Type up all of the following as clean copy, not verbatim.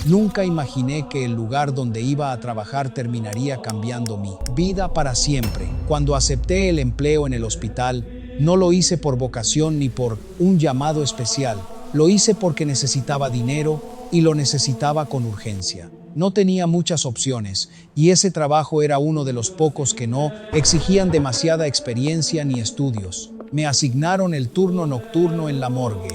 Nunca imaginé que el lugar donde iba a trabajar terminaría cambiando mi vida para siempre. Cuando acepté el empleo en el hospital, no lo hice por vocación ni por un llamado especial. Lo hice porque necesitaba dinero y lo necesitaba con urgencia. No tenía muchas opciones y ese trabajo era uno de los pocos que no exigían demasiada experiencia ni estudios. Me asignaron el turno nocturno en la morgue.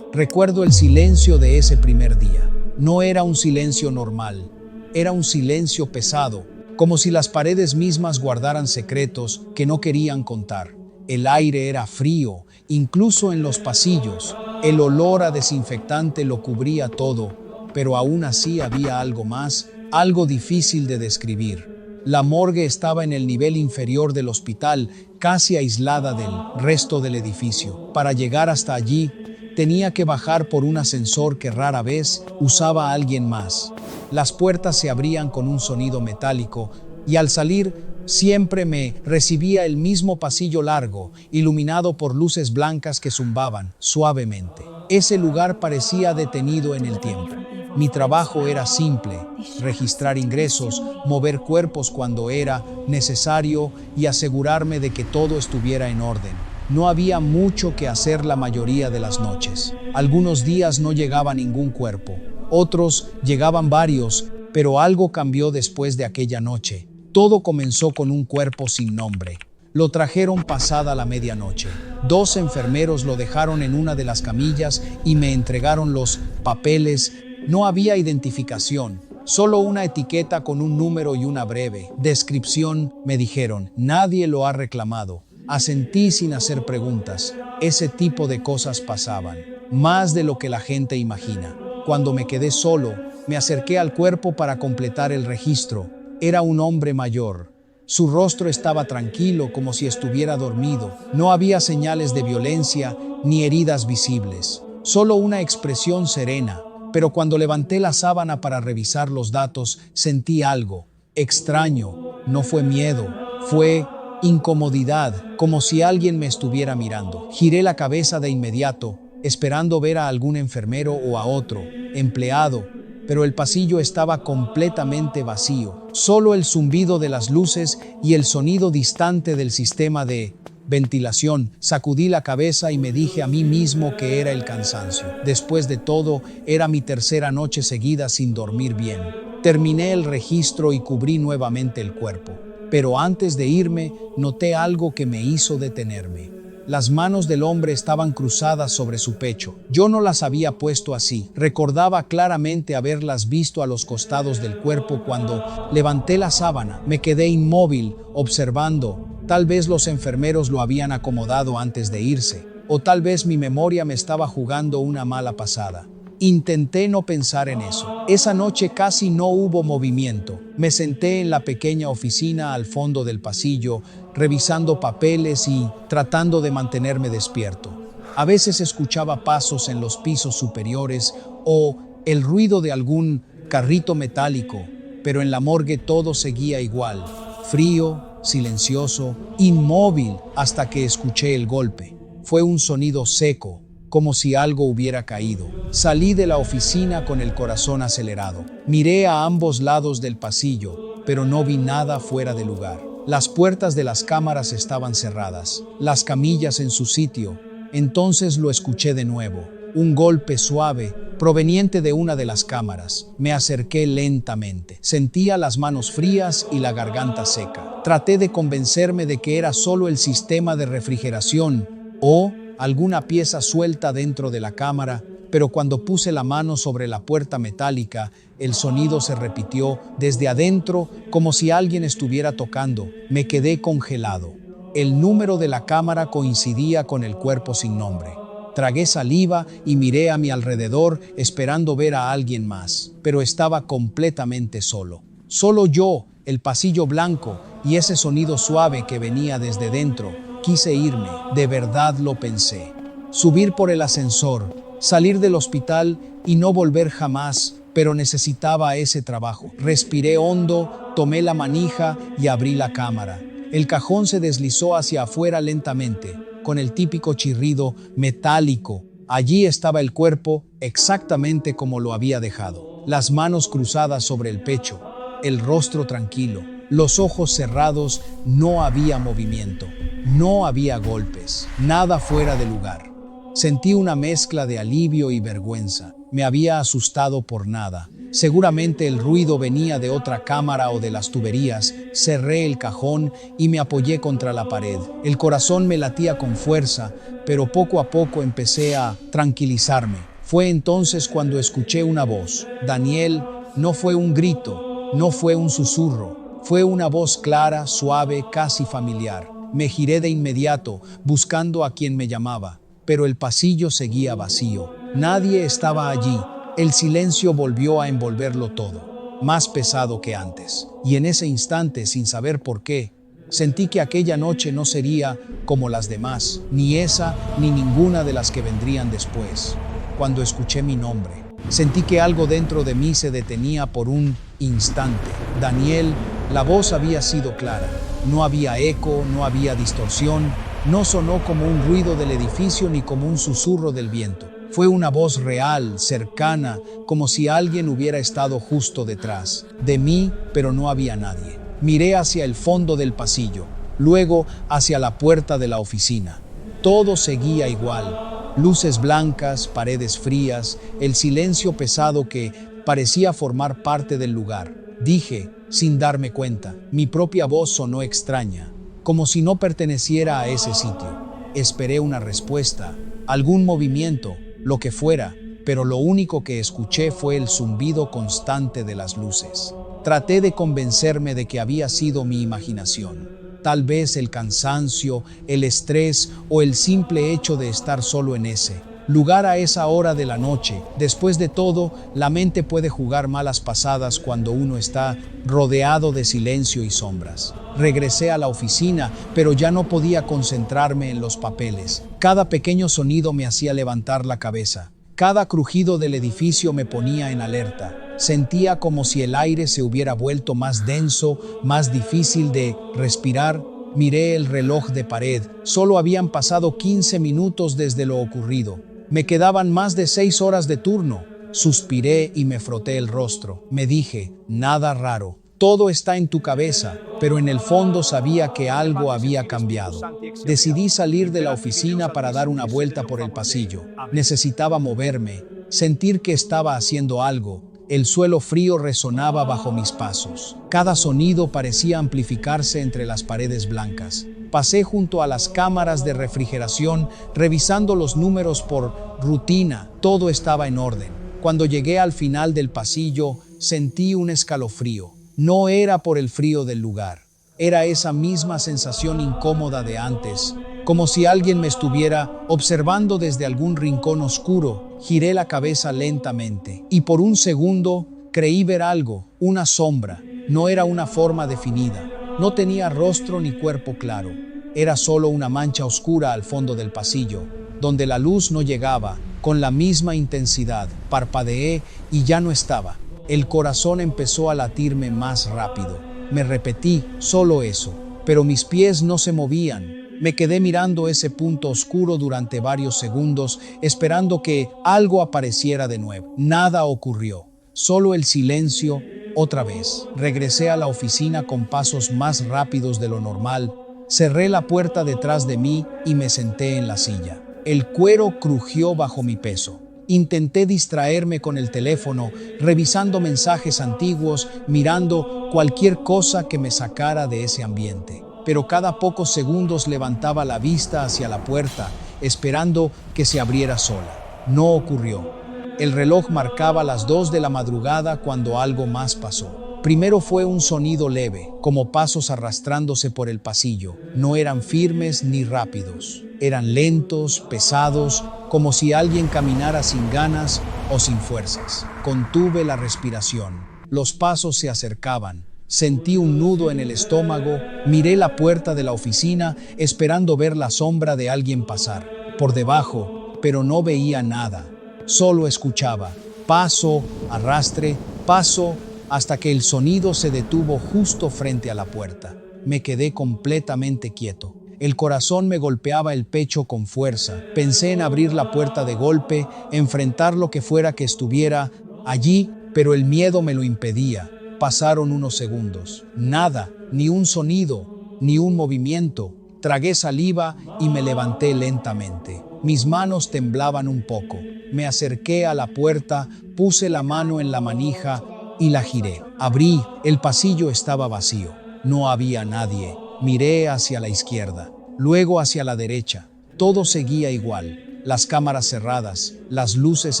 Recuerdo el silencio de ese primer día. No era un silencio normal, era un silencio pesado, como si las paredes mismas guardaran secretos que no querían contar. El aire era frío, incluso en los pasillos. El olor a desinfectante lo cubría todo, pero aún así había algo más, algo difícil de describir. La morgue estaba en el nivel inferior del hospital, casi aislada del resto del edificio. Para llegar hasta allí, tenía que bajar por un ascensor que rara vez usaba alguien más. Las puertas se abrían con un sonido metálico y al salir siempre me recibía el mismo pasillo largo, iluminado por luces blancas que zumbaban suavemente. Ese lugar parecía detenido en el tiempo. Mi trabajo era simple: registrar ingresos, mover cuerpos cuando era necesario y asegurarme de que todo estuviera en orden. No había mucho que hacer la mayoría de las noches. Algunos días no llegaba ningún cuerpo, otros llegaban varios, pero algo cambió después de aquella noche. Todo comenzó con un cuerpo sin nombre. Lo trajeron pasada la medianoche. 2 enfermeros lo dejaron en una de las camillas y me entregaron los papeles. No había identificación, solo una etiqueta con un número y una breve descripción. Me dijeron: nadie lo ha reclamado. Asentí sin hacer preguntas. Ese tipo de cosas pasaban, más de lo que la gente imagina. Cuando me quedé solo, me acerqué al cuerpo para completar el registro. Era un hombre mayor. Su rostro estaba tranquilo, como si estuviera dormido. No había señales de violencia ni heridas visibles, solo una expresión serena. Pero cuando levanté la sábana para revisar los datos, sentí algo extraño. No fue miedo, fue incomodidad, como si alguien me estuviera mirando. Giré la cabeza de inmediato, esperando ver a algún enfermero o a otro empleado, pero el pasillo estaba completamente vacío. Solo el zumbido de las luces y el sonido distante del sistema de ventilación. Sacudí la cabeza y me dije a mí mismo que era el cansancio. Después de todo, era mi tercera noche seguida sin dormir bien. Terminé el registro y cubrí nuevamente el cuerpo. Pero antes de irme, noté algo que me hizo detenerme. Las manos del hombre estaban cruzadas sobre su pecho. Yo no las había puesto así. Recordaba claramente haberlas visto a los costados del cuerpo cuando levanté la sábana. Me quedé inmóvil, observando. Tal vez los enfermeros lo habían acomodado antes de irse, o tal vez mi memoria me estaba jugando una mala pasada. Intenté no pensar en eso. Esa noche casi no hubo movimiento. Me senté en la pequeña oficina al fondo del pasillo, revisando papeles y tratando de mantenerme despierto. A veces escuchaba pasos en los pisos superiores o el ruido de algún carrito metálico, pero en la morgue todo seguía igual, frío, silencioso, inmóvil, hasta que escuché el golpe. Fue un sonido seco, como si algo hubiera caído. Salí de la oficina con el corazón acelerado. Miré a ambos lados del pasillo, pero no vi nada fuera de lugar. Las puertas de las cámaras estaban cerradas, las camillas en su sitio. Entonces lo escuché de nuevo. Un golpe suave, proveniente de una de las cámaras. Me acerqué lentamente. Sentía las manos frías y la garganta seca. Traté de convencerme de que era solo el sistema de refrigeración o alguna pieza suelta dentro de la cámara, pero cuando puse la mano sobre la puerta metálica, el sonido se repitió desde adentro como si alguien estuviera tocando. Me quedé congelado. El número de la cámara coincidía con el cuerpo sin nombre. Tragué saliva y miré a mi alrededor esperando ver a alguien más, pero estaba completamente solo. Solo yo, el pasillo blanco y ese sonido suave que venía desde dentro. Quise irme, de verdad lo pensé. Subir por el ascensor, salir del hospital y no volver jamás, pero necesitaba ese trabajo. Respiré hondo, tomé la manija y abrí la cámara. El cajón se deslizó hacia afuera lentamente, con el típico chirrido metálico. Allí estaba el cuerpo, exactamente como lo había dejado. las manos cruzadas sobre el pecho, el rostro tranquilo, los ojos cerrados. No había movimiento, no había golpes, nada fuera de lugar. Sentí una mezcla de alivio y vergüenza. Me había asustado por nada. Seguramente el ruido venía de otra cámara o de las tuberías. Cerré el cajón y me apoyé contra la pared. El corazón me latía con fuerza, pero poco a poco empecé a tranquilizarme. Fue entonces cuando escuché una voz. Daniel. No fue un grito, no fue un susurro. Fue una voz clara, suave, casi familiar. Me giré de inmediato, buscando a quien me llamaba. Pero el pasillo seguía vacío. Nadie estaba allí. El silencio volvió a envolverlo todo, más pesado que antes. Y en ese instante, sin saber por qué, sentí que aquella noche no sería como las demás, ni esa ni ninguna de las que vendrían después. Cuando escuché mi nombre, sentí que algo dentro de mí se detenía por un instante. Daniel. La voz había sido clara. No había eco, no había distorsión. No sonó como un ruido del edificio ni como un susurro del viento. Fue una voz real, cercana, como si alguien hubiera estado justo detrás de mí, pero no había nadie. Miré hacia el fondo del pasillo, luego hacia la puerta de la oficina. Todo seguía igual. Luces blancas, paredes frías, el silencio pesado que parecía formar parte del lugar. Dije, sin darme cuenta, mi propia voz sonó extraña, como si no perteneciera a ese sitio. Esperé una respuesta, algún movimiento, lo que fuera, pero lo único que escuché fue el zumbido constante de las luces. Traté de convencerme de que había sido mi imaginación. Tal vez el cansancio, el estrés o el simple hecho de estar solo en ese lugar a esa hora de la noche. Después de todo, la mente puede jugar malas pasadas cuando uno está rodeado de silencio y sombras. Regresé a la oficina, pero ya no podía concentrarme en los papeles. Cada pequeño sonido me hacía levantar la cabeza. Cada crujido del edificio me ponía en alerta. Sentía como si el aire se hubiera vuelto más denso, más difícil de respirar. Miré el reloj de pared. Solo habían pasado 15 minutos desde lo ocurrido. Me quedaban más de 6 horas de turno. Suspiré y me froté el rostro. Me dije, nada raro. Todo está en tu cabeza, pero en el fondo sabía que algo había cambiado. Decidí salir de la oficina para dar una vuelta por el pasillo. Necesitaba moverme, sentir que estaba haciendo algo. El suelo frío resonaba bajo mis pasos. Cada sonido parecía amplificarse entre las paredes blancas. Pasé junto a las cámaras de refrigeración, revisando los números por rutina. Todo estaba en orden. Cuando llegué al final del pasillo, sentí un escalofrío. No era por el frío del lugar. Era esa misma sensación incómoda de antes, como si alguien me estuviera observando desde algún rincón oscuro. Giré la cabeza lentamente y por un segundo creí ver algo, una sombra. No era una forma definida. No tenía rostro ni cuerpo claro. Era solo una mancha oscura al fondo del pasillo, donde la luz no llegaba con la misma intensidad. Parpadeé y ya no estaba. El corazón empezó a latirme más rápido. Me repetí, solo eso, pero mis pies no se movían. Me quedé mirando ese punto oscuro durante varios segundos, esperando que algo apareciera de nuevo. Nada ocurrió, solo el silencio otra vez. Regresé a la oficina con pasos más rápidos de lo normal. Cerré la puerta detrás de mí y me senté en la silla. El cuero crujió bajo mi peso. Intenté distraerme con el teléfono, revisando mensajes antiguos, mirando cualquier cosa que me sacara de ese ambiente. Pero cada pocos segundos levantaba la vista hacia la puerta, esperando que se abriera sola. No ocurrió. El reloj marcaba las 2 de la madrugada cuando algo más pasó. Primero fue un sonido leve, como pasos arrastrándose por el pasillo. No eran firmes ni rápidos. Eran lentos, pesados, como si alguien caminara sin ganas o sin fuerzas. Contuve la respiración. Los pasos se acercaban. Sentí un nudo en el estómago. Miré la puerta de la oficina, esperando ver la sombra de alguien pasar por debajo, pero no veía nada. Solo escuchaba paso, arrastre, paso, hasta que el sonido se detuvo justo frente a la puerta. Me quedé completamente quieto. El corazón me golpeaba el pecho con fuerza. Pensé en abrir la puerta de golpe, enfrentar lo que fuera que estuviera allí, pero el miedo me lo impedía. Pasaron unos segundos. Nada, ni un sonido, ni un movimiento. Tragué saliva y me levanté lentamente. Mis manos temblaban un poco. Me acerqué a la puerta, puse la mano en la manija y la giré. Abrí, el pasillo estaba vacío. No había nadie. Miré hacia la izquierda, luego hacia la derecha. Todo seguía igual. Las cámaras cerradas, las luces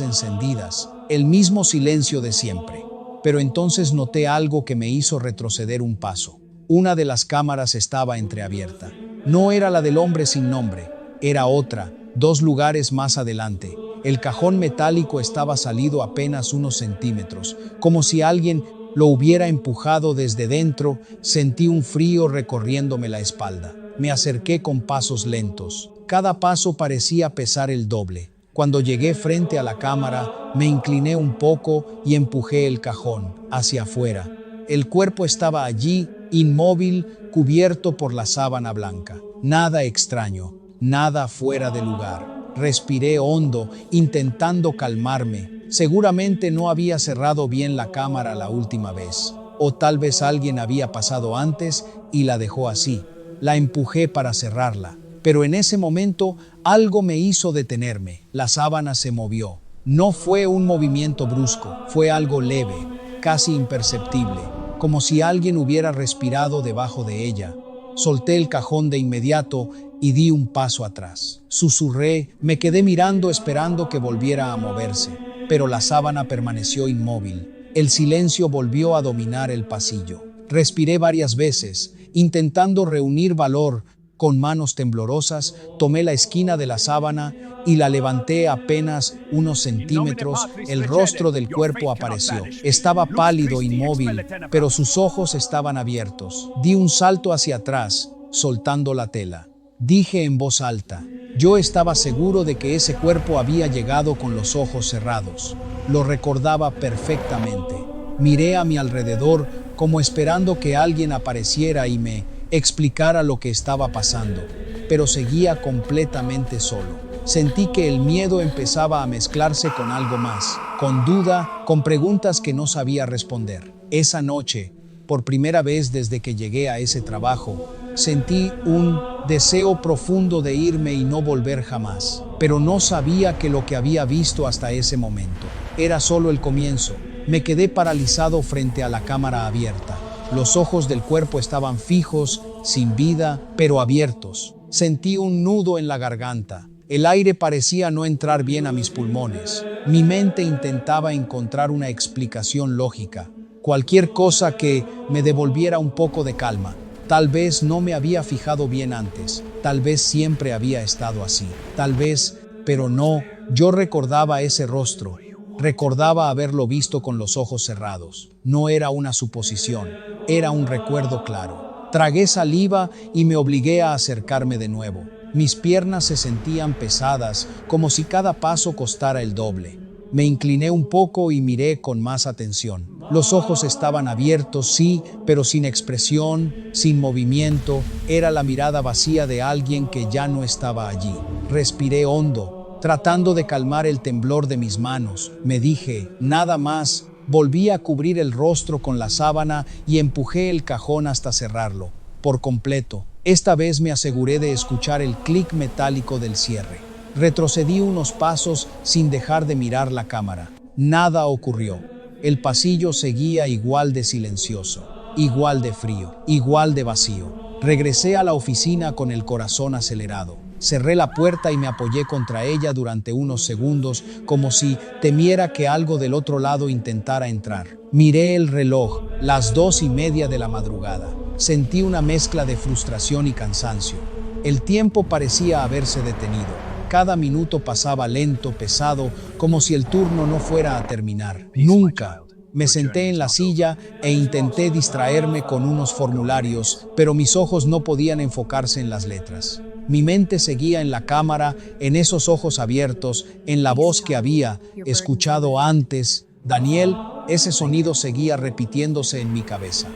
encendidas, el mismo silencio de siempre. Pero entonces noté algo que me hizo retroceder un paso. Una de las cámaras estaba entreabierta. No era la del hombre sin nombre, era otra, 2 lugares más adelante. El cajón metálico estaba salido apenas unos centímetros, como si alguien lo hubiera empujado desde dentro. Sentí un frío recorriéndome la espalda. Me acerqué con pasos lentos. Cada paso parecía pesar el doble. Cuando llegué frente a la cámara, me incliné un poco y empujé el cajón hacia afuera. El cuerpo estaba allí, inmóvil, cubierto por la sábana blanca. Nada extraño, nada fuera de lugar. Respiré hondo, intentando calmarme. Seguramente no había cerrado bien la cámara la última vez. O tal vez alguien había pasado antes y la dejó así. La empujé para cerrarla. Pero en ese momento algo me hizo detenerme. La sábana se movió. No fue un movimiento brusco, fue algo leve, casi imperceptible, como si alguien hubiera respirado debajo de ella. Solté el cajón de inmediato y di un paso atrás. Susurré, me quedé mirando esperando que volviera a moverse, pero la sábana permaneció inmóvil. El silencio volvió a dominar el pasillo. Respiré varias veces, intentando reunir valor. Con manos temblorosas, tomé la esquina de la sábana y la levanté apenas unos centímetros. El rostro del cuerpo apareció. Estaba pálido, inmóvil, pero sus ojos estaban abiertos. Di un salto hacia atrás, soltando la tela. Dije en voz alta. Yo estaba seguro de que ese cuerpo había llegado con los ojos cerrados. Lo recordaba perfectamente. Miré a mi alrededor como esperando que alguien apareciera y me explicara lo que estaba pasando, pero seguía completamente solo. Sentí que el miedo empezaba a mezclarse con algo más, con duda, con preguntas que no sabía responder. Esa noche, por primera vez desde que llegué a ese trabajo, sentí un deseo profundo de irme y no volver jamás. Pero no sabía que lo que había visto hasta ese momento era solo el comienzo. Me quedé paralizado frente a la cámara abierta. Los ojos del cuerpo estaban fijos, sin vida, pero abiertos. Sentí un nudo en la garganta. El aire parecía no entrar bien a mis pulmones. Mi mente intentaba encontrar una explicación lógica, cualquier cosa que me devolviera un poco de calma. Tal vez no me había fijado bien antes, tal vez siempre había estado así, tal vez, pero no. Yo recordaba ese rostro. Recordaba haberlo visto con los ojos cerrados. No era una suposición, era un recuerdo claro. Tragué saliva y me obligué a acercarme de nuevo. Mis piernas se sentían pesadas, como si cada paso costara el doble. Me incliné un poco y miré con más atención. Los ojos estaban abiertos, sí, pero sin expresión, sin movimiento. Era la mirada vacía de alguien que ya no estaba allí. Respiré hondo, tratando de calmar el temblor de mis manos. Me dije, nada más. Volví a cubrir el rostro con la sábana y empujé el cajón hasta cerrarlo, por completo. Esta vez me aseguré de escuchar el clic metálico del cierre. Retrocedí unos pasos sin dejar de mirar la cámara. Nada ocurrió. El pasillo seguía igual de silencioso, igual de frío, igual de vacío. Regresé a la oficina con el corazón acelerado. Cerré la puerta y me apoyé contra ella durante unos segundos, como si temiera que algo del otro lado intentara entrar. Miré el reloj, las 2:30 de la madrugada. Sentí una mezcla de frustración y cansancio. El tiempo parecía haberse detenido. Cada minuto pasaba lento, pesado, como si el turno no fuera a terminar. Nunca. Me senté en la silla e intenté distraerme con unos formularios, pero mis ojos no podían enfocarse en las letras. Mi mente seguía en la cámara, en esos ojos abiertos, en la voz que había escuchado antes. Daniel, ese sonido seguía repitiéndose en mi cabeza.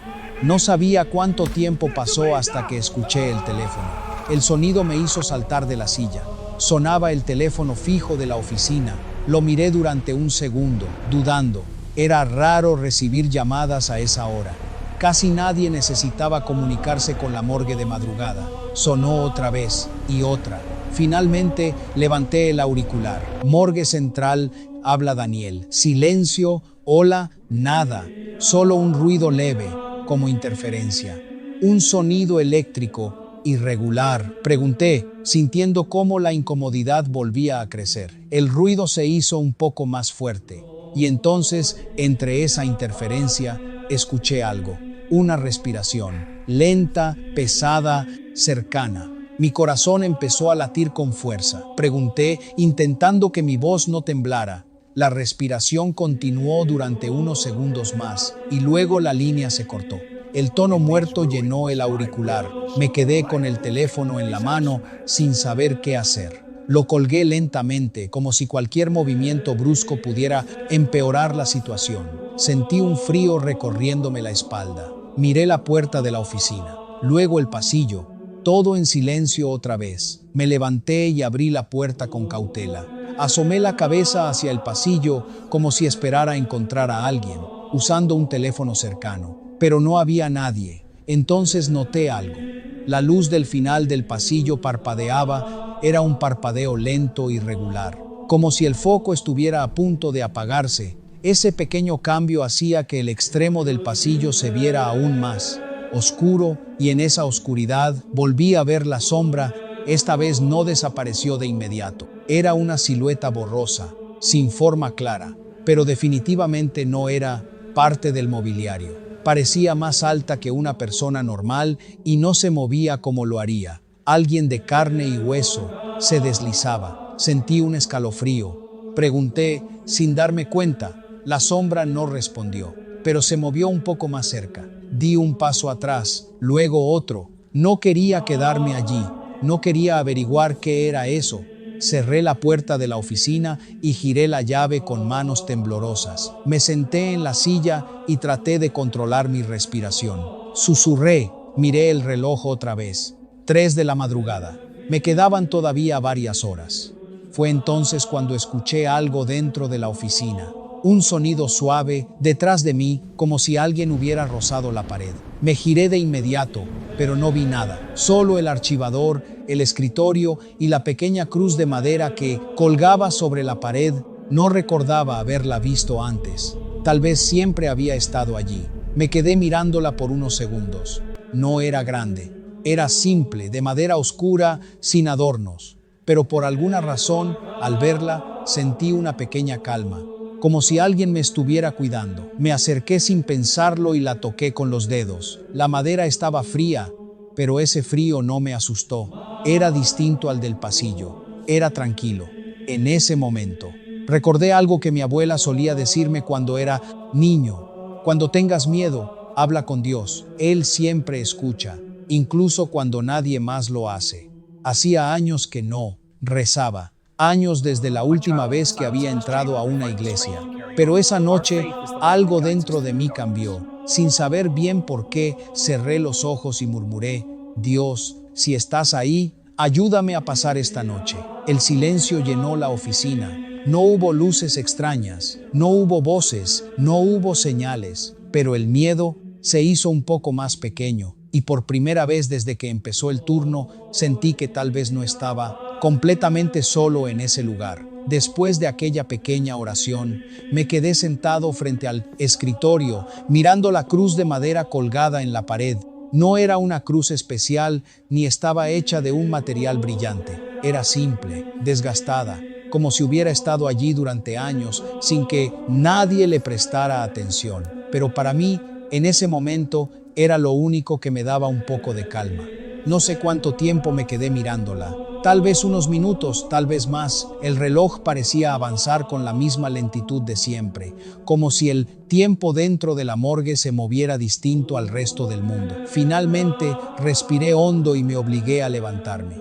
No sabía cuánto tiempo pasó hasta que escuché el teléfono. El sonido me hizo saltar de la silla. Sonaba el teléfono fijo de la oficina. Lo miré durante un segundo, dudando. Era raro recibir llamadas a esa hora. Casi nadie necesitaba comunicarse con la morgue de madrugada. Sonó otra vez y otra. Finalmente levanté el auricular. Morgue central, habla Daniel. Silencio, hola, nada. Solo un ruido leve, como interferencia. Un sonido eléctrico irregular. Pregunté, sintiendo cómo la incomodidad volvía a crecer. El ruido se hizo un poco más fuerte. Y entonces, entre esa interferencia, escuché algo. Una respiración, lenta, pesada, cercana. Mi corazón empezó a latir con fuerza. Pregunté, intentando que mi voz no temblara. La respiración continuó durante unos segundos más, y luego la línea se cortó. El tono muerto llenó el auricular. Me quedé con el teléfono en la mano, sin saber qué hacer. Lo colgué lentamente, como si cualquier movimiento brusco pudiera empeorar la situación. Sentí un frío recorriéndome la espalda. Miré la puerta de la oficina, luego el pasillo, todo en silencio otra vez. Me levanté y abrí la puerta con cautela. Asomé la cabeza hacia el pasillo, como si esperara encontrar a alguien, usando un teléfono cercano. Pero no había nadie. Entonces noté algo. La luz del final del pasillo parpadeaba. Era un parpadeo lento y regular, como si el foco estuviera a punto de apagarse. Ese pequeño cambio hacía que el extremo del pasillo se viera aún más oscuro, y en esa oscuridad volví a ver la sombra. Esta vez no desapareció de inmediato. Era una silueta borrosa, sin forma clara, pero definitivamente no era parte del mobiliario. Parecía más alta que una persona normal y no se movía como lo haría. Alguien de carne y hueso se deslizaba. Sentí un escalofrío. Pregunté sin darme cuenta. La sombra no respondió, pero se movió un poco más cerca. Di un paso atrás, luego otro. No quería quedarme allí. No quería averiguar qué era eso. Cerré la puerta de la oficina y giré la llave con manos temblorosas. Me senté en la silla y traté de controlar mi respiración. Susurré. Miré el reloj otra vez. 3 de la madrugada. Me quedaban todavía varias horas. Fue entonces cuando escuché algo dentro de la oficina. Un sonido suave detrás de mí, como si alguien hubiera rozado la pared. Me giré de inmediato, pero no vi nada. Solo el archivador, el escritorio y la pequeña cruz de madera que colgaba sobre la pared. No recordaba haberla visto antes. Tal vez siempre había estado allí. Me quedé mirándola por unos segundos. No era grande. Era simple, de madera oscura, sin adornos. Pero por alguna razón, al verla, sentí una pequeña calma, como si alguien me estuviera cuidando. Me acerqué sin pensarlo y la toqué con los dedos. La madera estaba fría, pero ese frío no me asustó. Era distinto al del pasillo. Era tranquilo. En ese momento, recordé algo que mi abuela solía decirme cuando era niño. Cuando tengas miedo, habla con Dios. Él siempre escucha, incluso cuando nadie más lo hace. Hacía años que no rezaba, años desde la última vez que había entrado a una iglesia. Pero esa noche algo dentro de mí cambió. Sin saber bien por qué, cerré los ojos y murmuré: Dios, si estás ahí, ayúdame a pasar esta noche. El silencio llenó la oficina. No hubo luces extrañas, no hubo voces, no hubo señales, pero el miedo se hizo un poco más pequeño. Y por primera vez desde que empezó el turno, sentí que tal vez no estaba completamente solo en ese lugar. Después de aquella pequeña oración, me quedé sentado frente al escritorio, mirando la cruz de madera colgada en la pared. No era una cruz especial, ni estaba hecha de un material brillante. Era simple, desgastada, como si hubiera estado allí durante años, sin que nadie le prestara atención. Pero para mí, en ese momento, era lo único que me daba un poco de calma. No sé cuánto tiempo me quedé mirándola. Tal vez unos minutos, tal vez más. El reloj parecía avanzar con la misma lentitud de siempre, como si el tiempo dentro de la morgue se moviera distinto al resto del mundo. Finalmente, respiré hondo y me obligué a levantarme.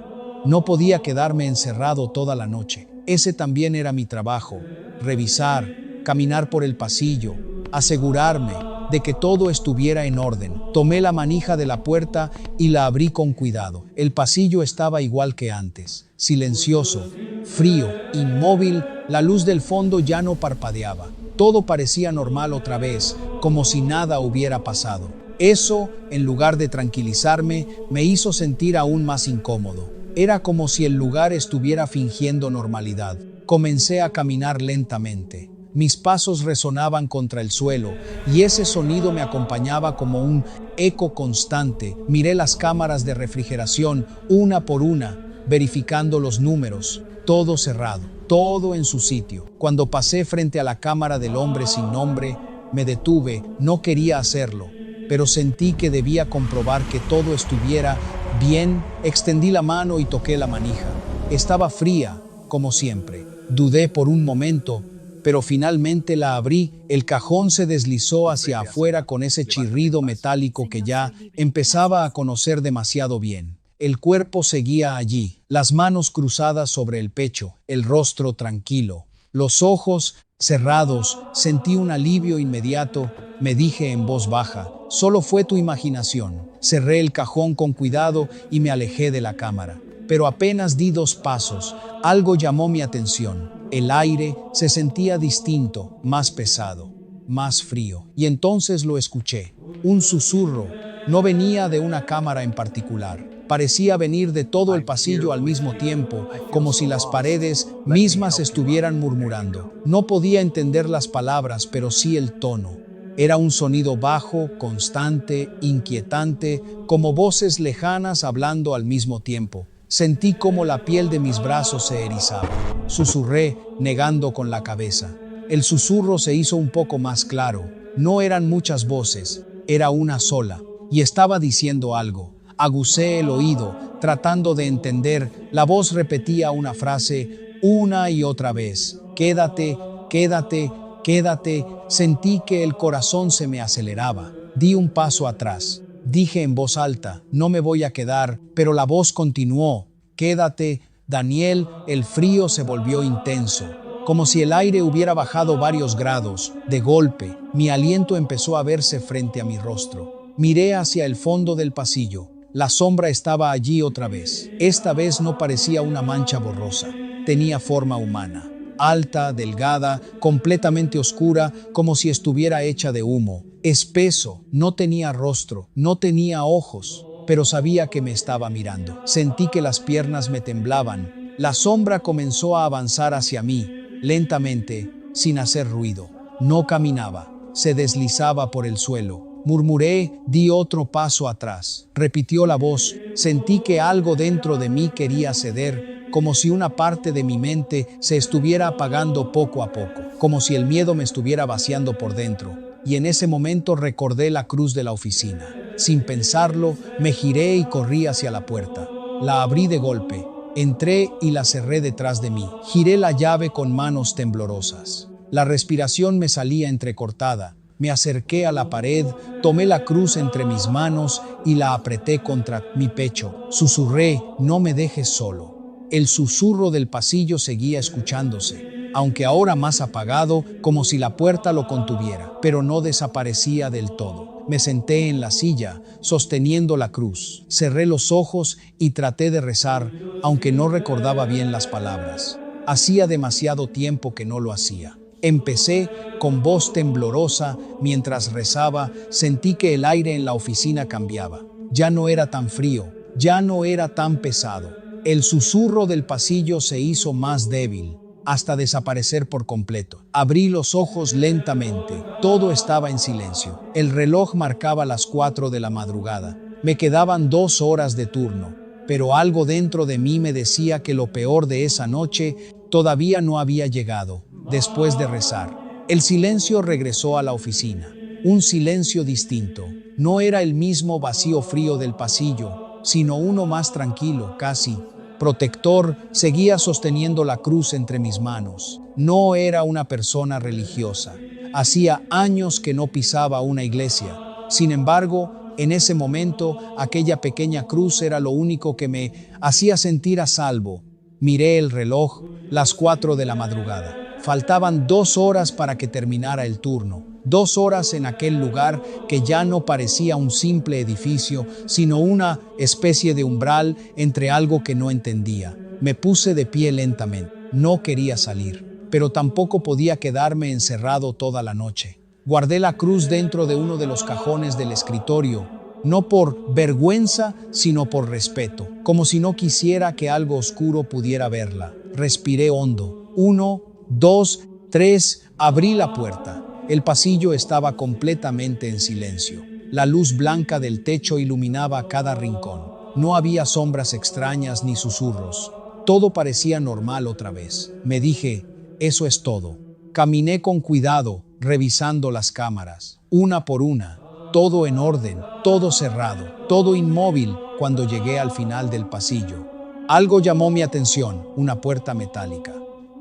No podía quedarme encerrado toda la noche. Ese también era mi trabajo: revisar, caminar por el pasillo, asegurarme. de que todo estuviera en orden. Tomé la manija de la puerta y la abrí con cuidado. El pasillo estaba igual que antes, silencioso, frío, inmóvil. La luz del fondo ya no parpadeaba. Todo parecía normal otra vez, como si nada hubiera pasado. Eso, en lugar de tranquilizarme, me hizo sentir aún más incómodo. Era como si el lugar estuviera fingiendo normalidad. Comencé a caminar lentamente. Mis pasos resonaban contra el suelo y ese sonido me acompañaba como un eco constante. Miré las cámaras de refrigeración una por una, verificando los números. Todo cerrado, todo en su sitio. Cuando pasé frente a la cámara del hombre sin nombre, me detuve. No quería hacerlo, pero sentí que debía comprobar que todo estuviera bien. Extendí la mano y toqué la manija. Estaba fría, como siempre. Dudé por un momento, pero finalmente la abrí. El cajón se deslizó hacia afuera con ese chirrido metálico que ya empezaba a conocer demasiado bien. El cuerpo seguía allí, las manos cruzadas sobre el pecho, el rostro tranquilo, los ojos cerrados. Sentí un alivio inmediato. Me dije en voz baja: solo fue tu imaginación. Cerré el cajón con cuidado y me alejé de la cámara. Pero apenas di 2 pasos, algo llamó mi atención. El aire se sentía distinto, más pesado, más frío. Y entonces lo escuché. Un susurro. No venía de una cámara en particular. Parecía venir de todo el pasillo al mismo tiempo, como si las paredes mismas estuvieran murmurando. No podía entender las palabras, pero sí el tono. Era un sonido bajo, constante, inquietante, como voces lejanas hablando al mismo tiempo. Sentí como la piel de mis brazos se erizaba. Susurré, negando con la cabeza. El susurro se hizo un poco más claro. No eran muchas voces, era una sola, y estaba diciendo algo. Agucé el oído, tratando de entender. La voz repetía una frase una y otra vez. Quédate, quédate, quédate. Sentí que el corazón se me aceleraba. Di un paso atrás. Dije en voz alta: no me voy a quedar, pero la voz continuó: quédate, Daniel. El frío se volvió intenso, como si el aire hubiera bajado varios grados. De golpe, mi aliento empezó a verse frente a mi rostro. Miré hacia el fondo del pasillo. La sombra estaba allí otra vez. Esta vez no parecía una mancha borrosa. Tenía forma humana. Alta, delgada, completamente oscura, como si estuviera hecha de humo. Espeso, no tenía rostro, no tenía ojos, pero sabía que me estaba mirando. Sentí que las piernas me temblaban. La sombra comenzó a avanzar hacia mí, lentamente, sin hacer ruido. No caminaba, se deslizaba por el suelo. Murmuré, di otro paso atrás. Repitió la voz. Sentí que algo dentro de mí quería ceder, como si una parte de mi mente se estuviera apagando poco a poco, como si el miedo me estuviera vaciando por dentro. Y en ese momento recordé la cruz de la oficina. Sin pensarlo, me giré y corrí hacia la puerta. La abrí de golpe. Entré y la cerré detrás de mí. Giré la llave con manos temblorosas. La respiración me salía entrecortada. Me acerqué a la pared, tomé la cruz entre mis manos y la apreté contra mi pecho. Susurré: no me dejes solo. El susurro del pasillo seguía escuchándose, aunque ahora más apagado, como si la puerta lo contuviera, pero no desaparecía del todo. Me senté en la silla, sosteniendo la cruz. Cerré los ojos y traté de rezar, aunque no recordaba bien las palabras. Hacía demasiado tiempo que no lo hacía. Empecé con voz temblorosa. Mientras rezaba, sentí que el aire en la oficina cambiaba. Ya no era tan frío, ya no era tan pesado. El susurro del pasillo se hizo más débil, hasta desaparecer por completo. Abrí los ojos lentamente. Todo estaba en silencio. El reloj marcaba las 4 de la madrugada. Me quedaban 2 horas de turno, pero algo dentro de mí me decía que lo peor de esa noche todavía no había llegado. Después de rezar, el silencio regresó a la oficina. Un silencio distinto. No era el mismo vacío frío del pasillo, sino uno más tranquilo, casi protector. Seguía sosteniendo la cruz entre mis manos. No era una persona religiosa. Hacía años que no pisaba una iglesia. Sin embargo, en ese momento, aquella pequeña cruz era lo único que me hacía sentir a salvo. Miré el reloj, las 4 de la madrugada. Faltaban 2 horas para que terminara el turno. 2 horas en aquel lugar que ya no parecía un simple edificio, sino una especie de umbral entre algo que no entendía. Me puse de pie lentamente. No quería salir, pero tampoco podía quedarme encerrado toda la noche. Guardé la cruz dentro de uno de los cajones del escritorio, no por vergüenza, sino por respeto, como si no quisiera que algo oscuro pudiera verla. Respiré hondo. 1, 2, 3, abrí la puerta. El pasillo estaba completamente en silencio. La luz blanca del techo iluminaba cada rincón. No había sombras extrañas ni susurros. Todo parecía normal otra vez. Me dije, eso es todo. Caminé con cuidado, revisando las cámaras, una por una. Todo en orden, todo cerrado, todo inmóvil cuando llegué al final del pasillo. Algo llamó mi atención, una puerta metálica.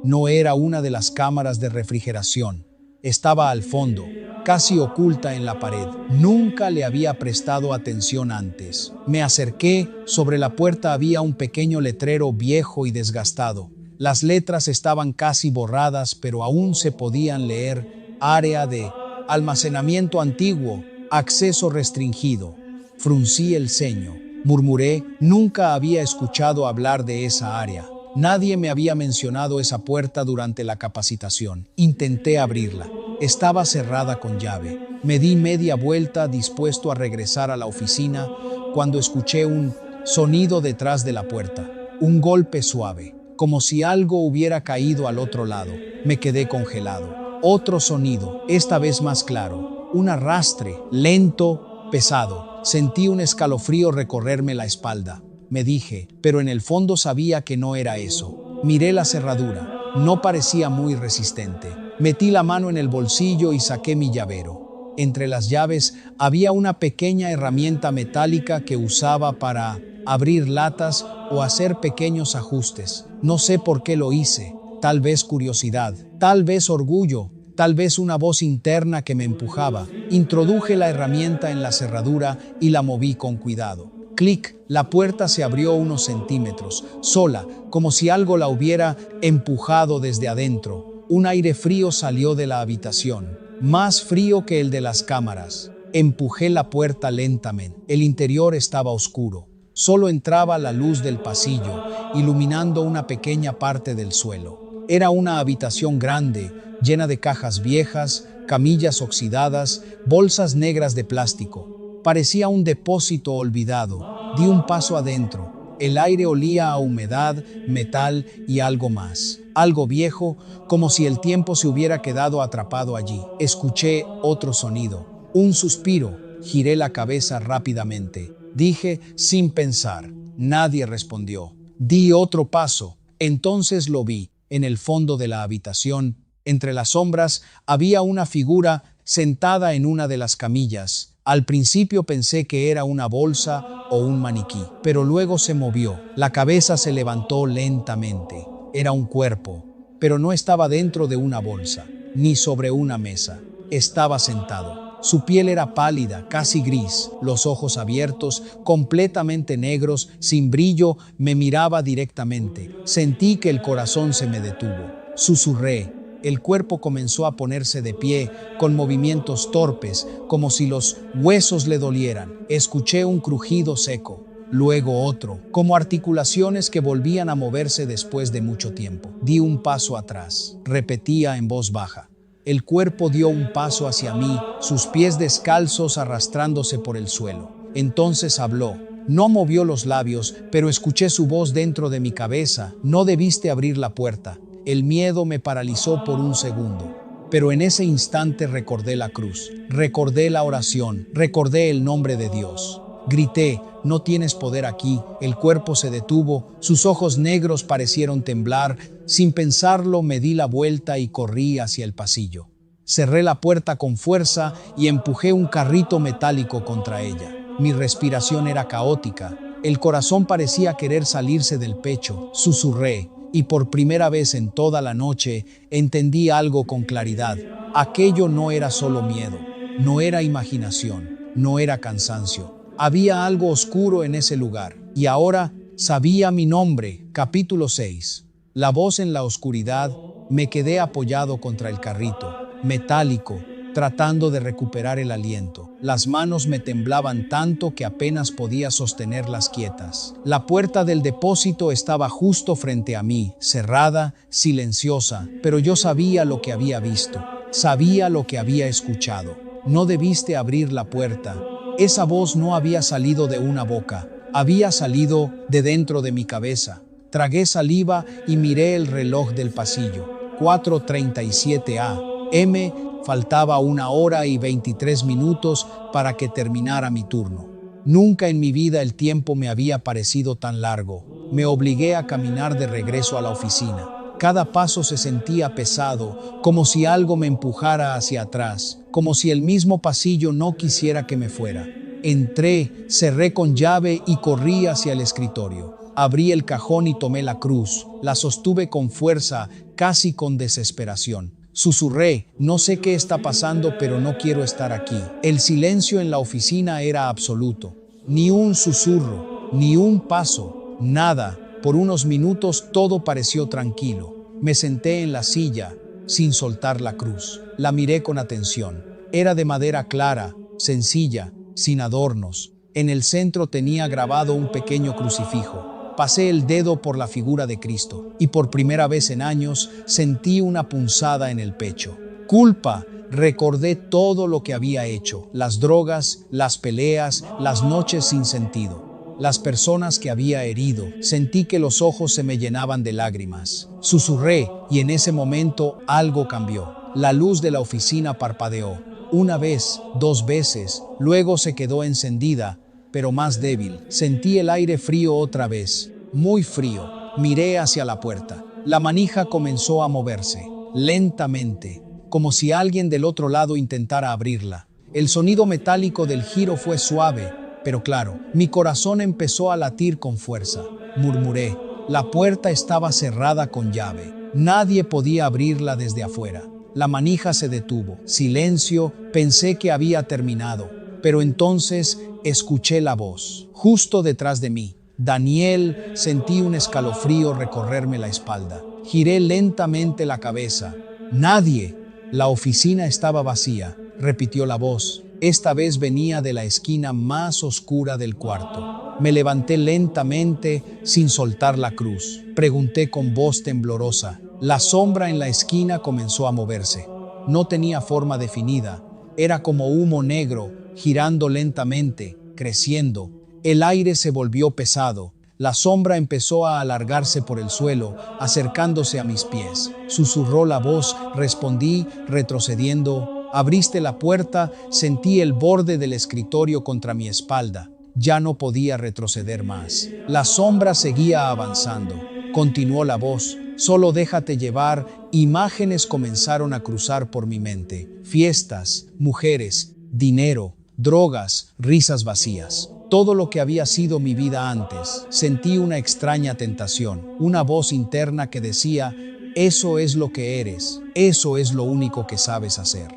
No era una de las cámaras de refrigeración. Estaba al fondo, casi oculta en la pared. Nunca le había prestado atención antes. Me acerqué, sobre la puerta había un pequeño letrero viejo y desgastado. Las letras estaban casi borradas, pero aún se podían leer: área de almacenamiento antiguo, acceso restringido. Fruncí el ceño. Murmuré, nunca había escuchado hablar de esa área. Nadie me había mencionado esa puerta durante la capacitación. Intenté abrirla. Estaba cerrada con llave. Me di media vuelta dispuesto a regresar a la oficina cuando escuché un sonido detrás de la puerta. Un golpe suave, como si algo hubiera caído al otro lado. Me quedé congelado. Otro sonido, esta vez más claro. Un arrastre, lento, pesado. Sentí un escalofrío recorrerme la espalda. Me dije, pero en el fondo sabía que no era eso. Miré la cerradura. No parecía muy resistente. Metí la mano en el bolsillo y saqué mi llavero. Entre las llaves había una pequeña herramienta metálica que usaba para abrir latas o hacer pequeños ajustes. No sé por qué lo hice. Tal vez curiosidad, tal vez orgullo, tal vez una voz interna que me empujaba. Introduje la herramienta en la cerradura y la moví con cuidado. Clic, la puerta se abrió unos centímetros, sola, como si algo la hubiera empujado desde adentro. Un aire frío salió de la habitación, más frío que el de las cámaras. Empujé la puerta lentamente. El interior estaba oscuro. Solo entraba la luz del pasillo, iluminando una pequeña parte del suelo. Era una habitación grande, llena de cajas viejas, camillas oxidadas, bolsas negras de plástico. Parecía un depósito olvidado. Di un paso adentro. El aire olía a humedad, metal y algo más. Algo viejo, como si el tiempo se hubiera quedado atrapado allí. Escuché otro sonido. Un suspiro. Giré la cabeza rápidamente. Dije sin pensar. Nadie respondió. Di otro paso. Entonces lo vi. En el fondo de la habitación, entre las sombras, había una figura sentada en una de las camillas. Al principio pensé que era una bolsa o un maniquí, pero luego se movió. La cabeza se levantó lentamente. Era un cuerpo, pero no estaba dentro de una bolsa, ni sobre una mesa. Estaba sentado. Su piel era pálida, casi gris, los ojos abiertos, completamente negros, sin brillo, me miraba directamente. Sentí que el corazón se me detuvo. Susurré. El cuerpo comenzó a ponerse de pie, con movimientos torpes, como si los huesos le dolieran. Escuché un crujido seco, luego otro, como articulaciones que volvían a moverse después de mucho tiempo. Di un paso atrás. Repetía en voz baja. El cuerpo dio un paso hacia mí, sus pies descalzos arrastrándose por el suelo. Entonces habló. No movió los labios, pero escuché su voz dentro de mi cabeza. No debiste abrir la puerta. El miedo me paralizó por un segundo, pero en ese instante recordé la cruz, recordé la oración, recordé el nombre de Dios. Grité, no tienes poder aquí. El cuerpo se detuvo, sus ojos negros parecieron temblar. Sin pensarlo, me di la vuelta y corrí hacia el pasillo. Cerré la puerta con fuerza y empujé un carrito metálico contra ella. Mi respiración era caótica, el corazón parecía querer salirse del pecho. Susurré. Y por primera vez en toda la noche entendí algo con claridad. Aquello no era solo miedo, no era imaginación, no era cansancio. Había algo oscuro en ese lugar. Y ahora sabía mi nombre. Capítulo 6. La voz en la oscuridad. Me quedé apoyado contra el carrito, metálico, tratando de recuperar el aliento. Las manos me temblaban tanto que apenas podía sostenerlas quietas. La puerta del depósito estaba justo frente a mí, cerrada, silenciosa, pero yo sabía lo que había visto, sabía lo que había escuchado. No debiste abrir la puerta. Esa voz no había salido de una boca, había salido de dentro de mi cabeza. Tragué saliva y miré el reloj del pasillo. 4:37 a.m. Faltaba 1 hora y 23 minutos para que terminara mi turno. Nunca en mi vida el tiempo me había parecido tan largo. Me obligué a caminar de regreso a la oficina. Cada paso se sentía pesado, como si algo me empujara hacia atrás, como si el mismo pasillo no quisiera que me fuera. Entré, cerré con llave y corrí hacia el escritorio. Abrí el cajón y tomé la cruz. La sostuve con fuerza, casi con desesperación. Susurré, no sé qué está pasando, pero no quiero estar aquí. El silencio en la oficina era absoluto. Ni un susurro, ni un paso, nada. Por unos minutos todo pareció tranquilo. Me senté en la silla, sin soltar la cruz. La miré con atención. Era de madera clara, sencilla, sin adornos. En el centro tenía grabado un pequeño crucifijo. Pasé el dedo por la figura de Cristo y por primera vez en años sentí una punzada en el pecho. Culpa. Recordé todo lo que había hecho, las drogas, las peleas, las noches sin sentido, las personas que había herido. Sentí que los ojos se me llenaban de lágrimas. Susurré y en ese momento algo cambió. La luz de la oficina parpadeó. Una vez, 2 veces, luego se quedó encendida, pero más débil. Sentí el aire frío otra vez, muy frío. Miré hacia la puerta. La manija comenzó a moverse, lentamente, como si alguien del otro lado intentara abrirla. El sonido metálico del giro fue suave, pero claro. Mi corazón empezó a latir con fuerza. Murmuré. La puerta estaba cerrada con llave. Nadie podía abrirla desde afuera. La manija se detuvo. Silencio. Pensé que había terminado. Pero entonces escuché la voz, justo detrás de mí. Daniel. Sentí un escalofrío recorrerme la espalda. Giré lentamente la cabeza. Nadie. La oficina estaba vacía, repitió la voz. Esta vez venía de la esquina más oscura del cuarto. Me levanté lentamente, sin soltar la cruz. Pregunté con voz temblorosa. La sombra en la esquina comenzó a moverse. No tenía forma definida. Era como humo negro, girando lentamente, creciendo. El aire se volvió pesado. La sombra empezó a alargarse por el suelo, acercándose a mis pies. Susurró la voz, respondí, retrocediendo. Abriste la puerta, sentí el borde del escritorio contra mi espalda. Ya no podía retroceder más. La sombra seguía avanzando. Continuó la voz. Solo déjate llevar. Imágenes comenzaron a cruzar por mi mente. Fiestas, mujeres, dinero, drogas, risas vacías. Todo lo que había sido mi vida antes. Sentí una extraña tentación, una voz interna que decía, eso es lo que eres, eso es lo único que sabes hacer.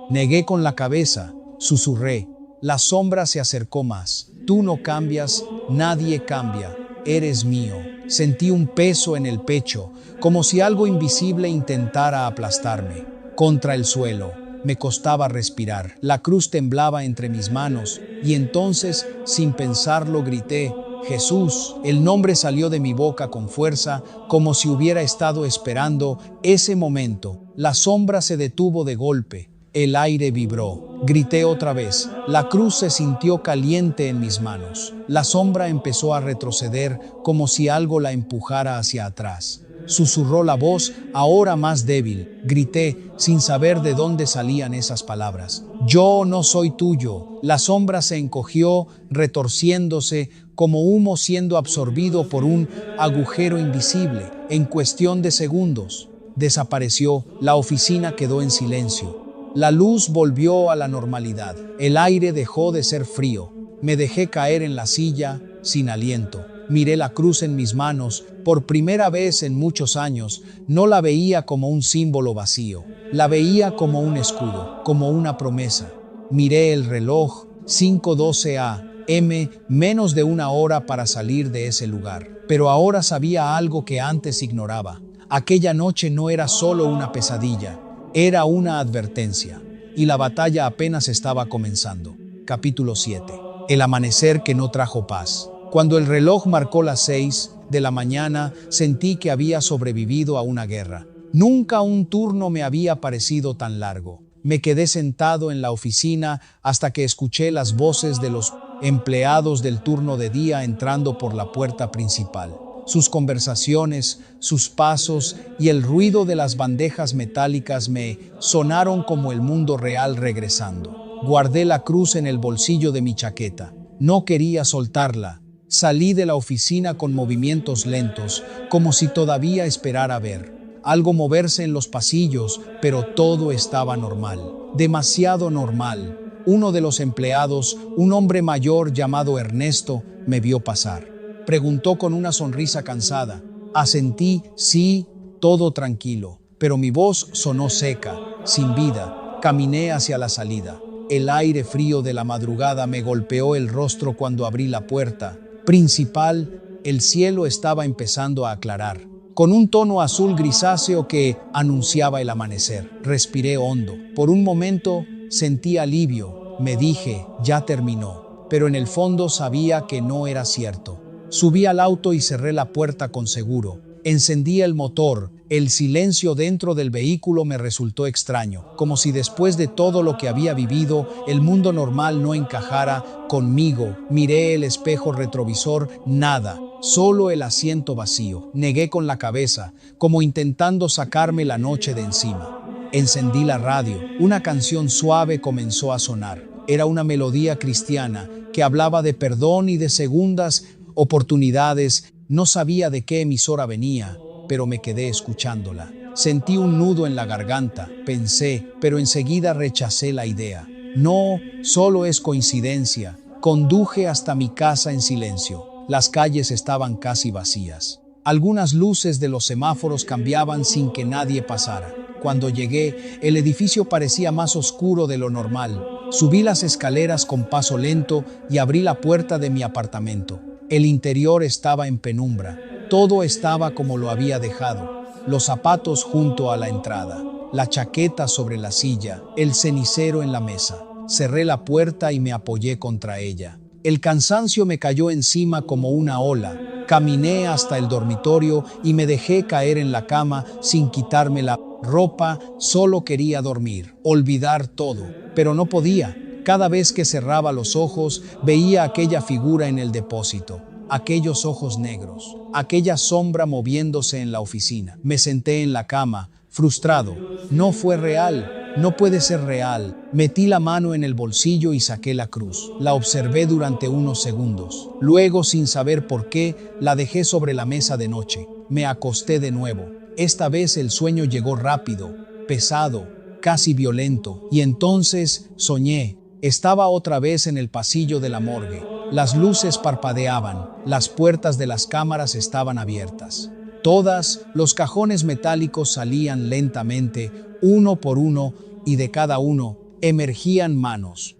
Negué con la cabeza, susurré. La sombra se acercó más. Tú no cambias, nadie cambia, eres mío. Sentí un peso en el pecho, como si algo invisible intentara aplastarme. Contra el suelo. Me costaba respirar. La cruz temblaba entre mis manos y entonces, sin pensarlo, grité, Jesús. El nombre salió de mi boca con fuerza, como si hubiera estado esperando ese momento. La sombra se detuvo de golpe. El aire vibró. Grité otra vez. La cruz se sintió caliente en mis manos. La sombra empezó a retroceder como si algo la empujara hacia atrás. Susurró la voz, ahora más débil. Grité, sin saber de dónde salían esas palabras. Yo no soy tuyo. La sombra se encogió, retorciéndose, como humo siendo absorbido por un agujero invisible. En cuestión de segundos, desapareció. La oficina quedó en silencio. La luz volvió a la normalidad. El aire dejó de ser frío. Me dejé caer en la silla, sin aliento. Miré la cruz en mis manos. Por primera vez en muchos años, no la veía como un símbolo vacío. La veía como un escudo, como una promesa. Miré el reloj, 5:12 a.m., menos de 1 hora para salir de ese lugar. Pero ahora sabía algo que antes ignoraba. Aquella noche no era solo una pesadilla, era una advertencia. y la batalla apenas estaba comenzando. Capítulo 7. El amanecer que no trajo paz. Cuando el reloj marcó las 6 de la mañana, sentí que había sobrevivido a una guerra. Nunca un turno me había parecido tan largo. Me quedé sentado en la oficina hasta que escuché las voces de los empleados del turno de día entrando por la puerta principal. Sus conversaciones, sus pasos y el ruido de las bandejas metálicas me sonaron como el mundo real regresando. Guardé la cruz en el bolsillo de mi chaqueta. No quería soltarla. Salí de la oficina con movimientos lentos, como si todavía esperara ver algo moverse en los pasillos, pero todo estaba normal, demasiado normal. Uno de los empleados, un hombre mayor llamado Ernesto, me vio pasar. Preguntó con una sonrisa cansada. Asentí, sí, todo tranquilo, pero mi voz sonó seca, sin vida. Caminé hacia la salida. El aire frío de la madrugada me golpeó el rostro cuando abrí la puerta principal. El cielo estaba empezando a aclarar, con un tono azul grisáceo que anunciaba el amanecer. Respiré hondo. Por un momento sentí alivio. Me dije, ya terminó. Pero en el fondo sabía que no era cierto. Subí al auto y cerré la puerta con seguro. Encendí el motor. El silencio dentro del vehículo me resultó extraño, como si después de todo lo que había vivido, el mundo normal no encajara conmigo. Miré el espejo retrovisor, nada. Solo el asiento vacío. Negué con la cabeza, como intentando sacarme la noche de encima. Encendí la radio. Una canción suave comenzó a sonar. Era una melodía cristiana que hablaba de perdón y de segundas oportunidades. No sabía de qué emisora venía, pero me quedé escuchándola. Sentí un nudo en la garganta. Pensé, pero enseguida rechacé la idea. No, solo es coincidencia. Conduje hasta mi casa en silencio. Las calles estaban casi vacías. Algunas luces de los semáforos cambiaban sin que nadie pasara. Cuando llegué, el edificio parecía más oscuro de lo normal. Subí las escaleras con paso lento y abrí la puerta de mi apartamento. El interior estaba en penumbra. Todo estaba como lo había dejado. Los zapatos junto a la entrada, la chaqueta sobre la silla, el cenicero en la mesa. Cerré la puerta y me apoyé contra ella. El cansancio me cayó encima como una ola. Caminé hasta el dormitorio y me dejé caer en la cama sin quitarme la ropa. Solo quería dormir, olvidar todo, pero no podía. Cada vez que cerraba los ojos, veía aquella figura en el depósito, aquellos ojos negros, aquella sombra moviéndose en la oficina. Me senté en la cama, frustrado. No fue real. No puede ser real. Metí la mano en el bolsillo y saqué la cruz. La observé durante unos segundos. Luego, sin saber por qué, la dejé sobre la mesa de noche. Me acosté de nuevo. Esta vez el sueño llegó rápido, pesado, casi violento. Y entonces soñé. Estaba otra vez en el pasillo de la morgue. Las luces parpadeaban. Las puertas de las cámaras estaban abiertas. Todas, los cajones metálicos salían lentamente, uno por uno, y de cada uno emergían manos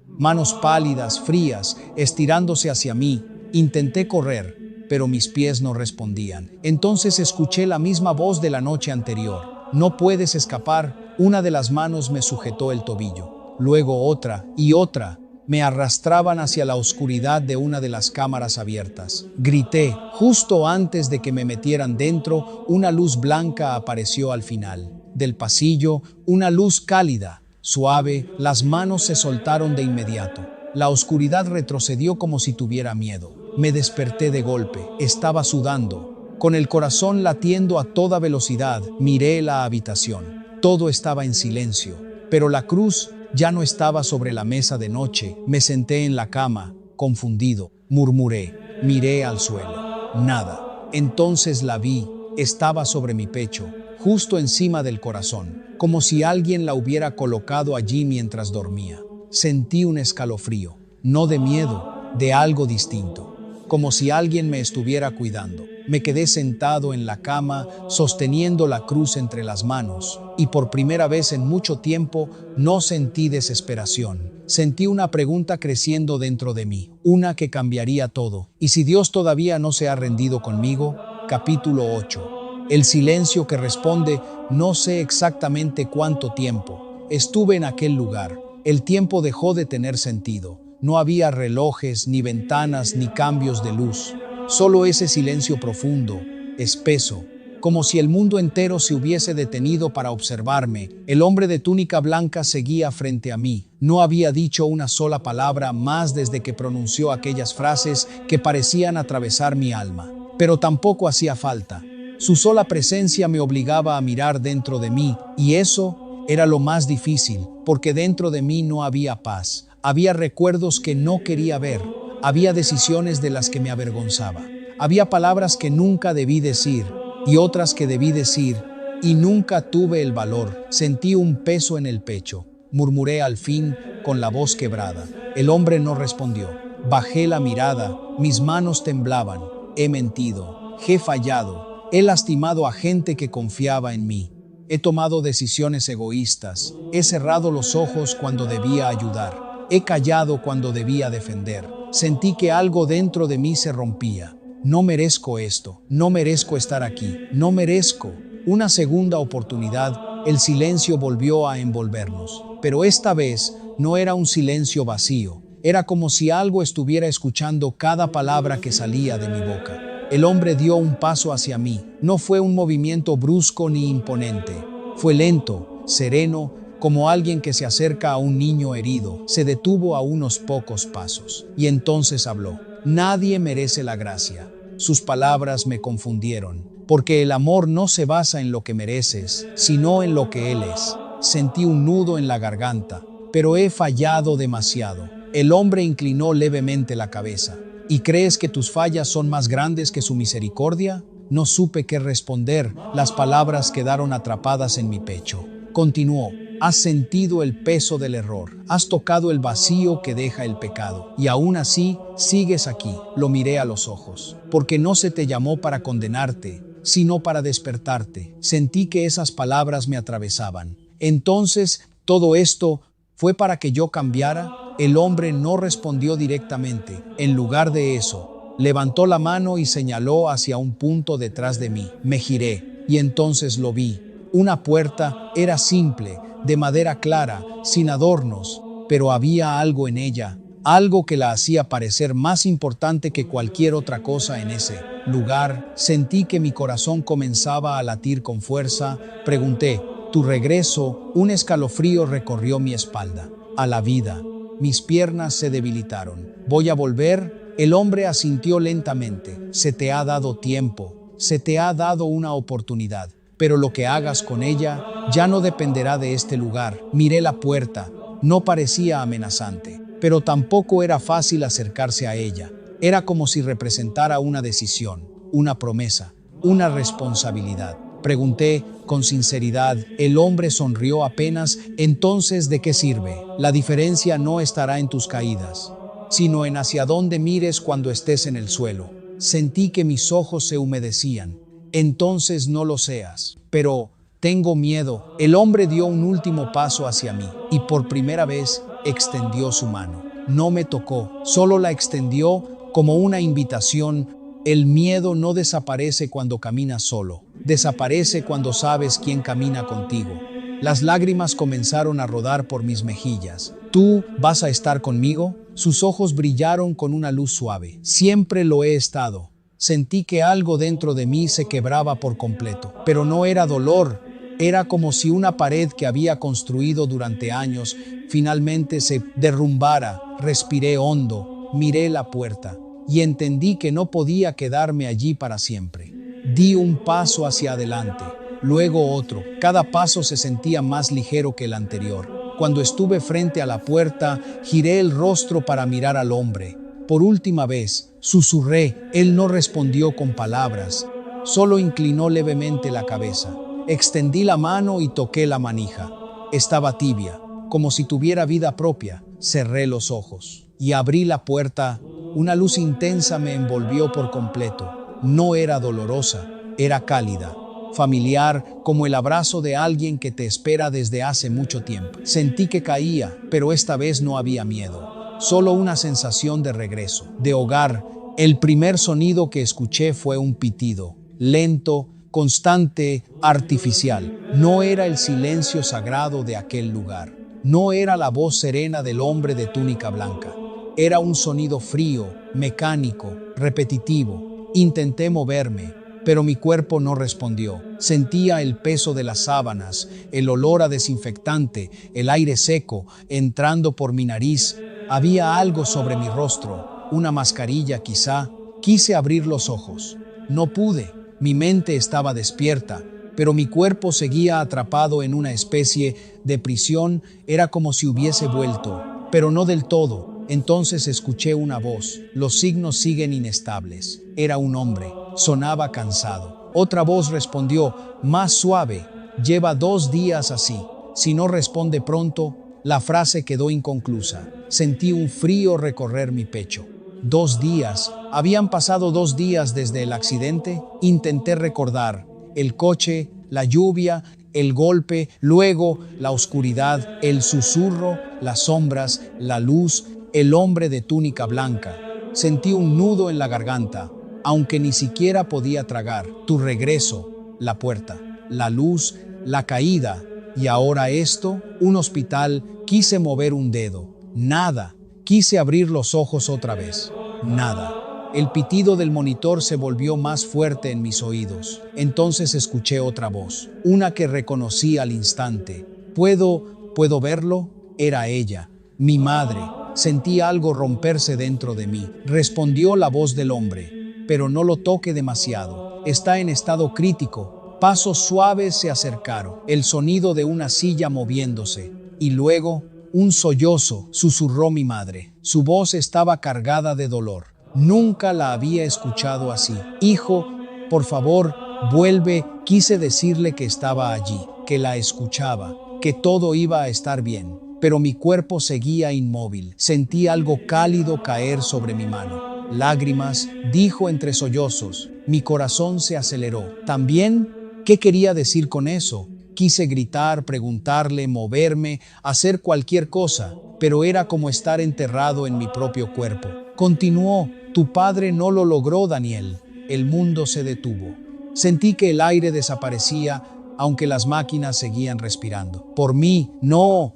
pálidas, frías, estirándose hacia mí. Intenté correr, pero mis pies no respondían. Entonces escuché la misma voz de la noche anterior. No puedes escapar. Una de las manos me sujetó el tobillo. Luego otra y otra. Me arrastraban hacia la oscuridad de una de las cámaras abiertas. Grité. Justo antes de que me metieran dentro, una luz blanca apareció al final del pasillo, una luz cálida, suave. Las manos se soltaron de inmediato. La oscuridad retrocedió como si tuviera miedo. Me desperté de golpe. Estaba sudando, con el corazón latiendo a toda velocidad. Miré la habitación. Todo estaba en silencio, pero la cruz ya no estaba sobre la mesa de noche. Me senté en la cama, confundido. Murmuré. Miré al suelo. Nada. Entonces la vi. Estaba sobre mi pecho, justo encima del corazón, como si alguien la hubiera colocado allí mientras dormía. Sentí un escalofrío, no de miedo, de algo distinto, como si alguien me estuviera cuidando. Me quedé sentado en la cama, sosteniendo la cruz entre las manos, y por primera vez en mucho tiempo no sentí desesperación. Sentí una pregunta creciendo dentro de mí, una que cambiaría todo. ¿Y si Dios todavía no se ha rendido conmigo? Capítulo 8. El silencio que responde, no sé exactamente cuánto tiempo. Estuve en aquel lugar, El tiempo dejó de tener sentido. No había relojes, ni ventanas, ni cambios de luz. Solo ese silencio profundo, espeso, como si el mundo entero se hubiese detenido para observarme. El hombre de túnica blanca seguía frente a mí. No había dicho una sola palabra más desde que pronunció aquellas frases que parecían atravesar mi alma. Pero tampoco hacía falta. Su sola presencia me obligaba a mirar dentro de mí, y eso era lo más difícil, porque dentro de mí no había paz. Había recuerdos que no quería ver. Había decisiones de las que me avergonzaba. Había palabras que nunca debí decir y otras que debí decir y nunca tuve el valor. Sentí un peso en el pecho. Murmuré al fin con la voz quebrada. El hombre no respondió. Bajé la mirada. Mis manos temblaban. He mentido. He fallado. He lastimado a gente que confiaba en mí. He tomado decisiones egoístas. He cerrado los ojos cuando debía ayudar. He callado cuando debía defender. Sentí que algo dentro de mí se rompía. No merezco esto. No merezco estar aquí. No merezco. Una segunda oportunidad. El silencio volvió a envolvernos. Pero esta vez no era un silencio vacío. Era como si algo estuviera escuchando cada palabra que salía de mi boca. El hombre dio un paso hacia mí. No fue un movimiento brusco ni imponente. Fue lento, sereno, como alguien que se acerca a un niño herido. Se detuvo a unos pocos pasos. Y entonces habló. Nadie merece la gracia. Sus palabras me confundieron, porque el amor no se basa en lo que mereces, sino en lo que Él es. Sentí un nudo en la garganta, pero he fallado demasiado. El hombre inclinó levemente la cabeza. ¿Y crees que tus fallas son más grandes que su misericordia? No supe qué responder. Las palabras quedaron atrapadas en mi pecho. Continuó. Has sentido el peso del error. Has tocado el vacío que deja el pecado. Y aún así, sigues aquí. Lo miré a los ojos. Porque no se te llamó para condenarte, sino para despertarte. Sentí que esas palabras me atravesaban. Entonces, ¿todo esto fue para que yo cambiara? El hombre no respondió directamente. En lugar de eso, levantó la mano y señaló hacia un punto detrás de mí. Me giré y entonces lo vi. Una puerta. Era simple, de madera clara, sin adornos, pero había algo en ella, algo que la hacía parecer más importante que cualquier otra cosa en ese lugar. Sentí que mi corazón comenzaba a latir con fuerza. Pregunté, ¿tu regreso? Un escalofrío recorrió mi espalda. A la vida. Mis piernas se debilitaron. ¿Voy a volver? El hombre asintió lentamente. Se te ha dado tiempo. Se te ha dado una oportunidad. Pero lo que hagas con ella ya no dependerá de este lugar. Miré la puerta. No parecía amenazante, pero tampoco era fácil acercarse a ella. Era como si representara una decisión, una promesa, una responsabilidad. Pregunté con sinceridad. El hombre sonrió apenas. Entonces, ¿de qué sirve? La diferencia no estará en tus caídas, sino en hacia dónde mires cuando estés en el suelo. Sentí que mis ojos se humedecían. Entonces no lo seas. Pero tengo miedo. El hombre dio un último paso hacia mí y por primera vez extendió su mano. No me tocó, solo la extendió como una invitación. El miedo no desaparece cuando caminas solo. Desaparece cuando sabes quién camina contigo. Las lágrimas comenzaron a rodar por mis mejillas. ¿Tú vas a estar conmigo? Sus ojos brillaron con una luz suave. Siempre lo he estado. Sentí que algo dentro de mí se quebraba por completo, pero no era dolor, era como si una pared que había construido durante años finalmente se derrumbara. Respiré hondo, miré la puerta y entendí que no podía quedarme allí para siempre. Di un paso hacia adelante, luego otro. Cada paso se sentía más ligero que el anterior. Cuando estuve frente a la puerta, giré el rostro para mirar al hombre. Por última vez, susurré. Él no respondió con palabras, solo inclinó levemente la cabeza. Extendí la mano y toqué la manija. Estaba tibia, como si tuviera vida propia. Cerré los ojos y abrí la puerta. Una luz intensa me envolvió por completo. No era dolorosa, era cálida, familiar, como el abrazo de alguien que te espera desde hace mucho tiempo. Sentí que caía, pero esta vez no había miedo. Solo una sensación de regreso, de hogar. El primer sonido que escuché fue un pitido, lento, constante, artificial. No era el silencio sagrado de aquel lugar. No era la voz serena del hombre de túnica blanca. Era un sonido frío, mecánico, repetitivo. Intenté moverme, pero mi cuerpo no respondió. Sentía el peso de las sábanas, el olor a desinfectante, el aire seco entrando por mi nariz. Había algo sobre mi rostro, una mascarilla quizá. Quise abrir los ojos. No pude. Mi mente estaba despierta, pero mi cuerpo seguía atrapado en una especie de prisión. Era como si hubiese vuelto, pero no del todo. Entonces escuché una voz. Los signos siguen inestables. Era un hombre. Sonaba cansado. Otra voz respondió, más suave. Lleva 2 días así. Si no responde pronto, la frase quedó inconclusa. Sentí un frío recorrer mi pecho. 2 días. ¿Habían pasado 2 días desde el accidente? Intenté recordar. El coche, la lluvia, el golpe, luego la oscuridad, el susurro, las sombras, la luz, el hombre de túnica blanca. Sentí un nudo en la garganta, aunque ni siquiera podía tragar. Tu regreso, la puerta, la luz, la caída. Y ahora esto, un hospital. Quise mover un dedo. Nada. Quise abrir los ojos otra vez. Nada. El pitido del monitor se volvió más fuerte en mis oídos. Entonces escuché otra voz, una que reconocí al instante. ¿Puedo verlo? Era ella, mi madre. Sentí algo romperse dentro de mí. Respondió la voz del hombre. Pero no lo toque demasiado. Está en estado crítico. Pasos suaves se acercaron. El sonido de una silla moviéndose. Y luego, un sollozo, susurró mi madre. Su voz estaba cargada de dolor. Nunca la había escuchado así. Hijo, por favor, vuelve. Quise decirle que estaba allí, que la escuchaba, que todo iba a estar bien. Pero mi cuerpo seguía inmóvil. Sentí algo cálido caer sobre mi mano. Lágrimas, dijo entre sollozos. Mi corazón se aceleró. ¿También? ¿Qué quería decir con eso? Quise gritar, preguntarle, moverme, hacer cualquier cosa, pero era como estar enterrado en mi propio cuerpo. Continuó, tu padre no lo logró, Daniel. El mundo se detuvo. Sentí que el aire desaparecía, aunque las máquinas seguían respirando. Por mí, no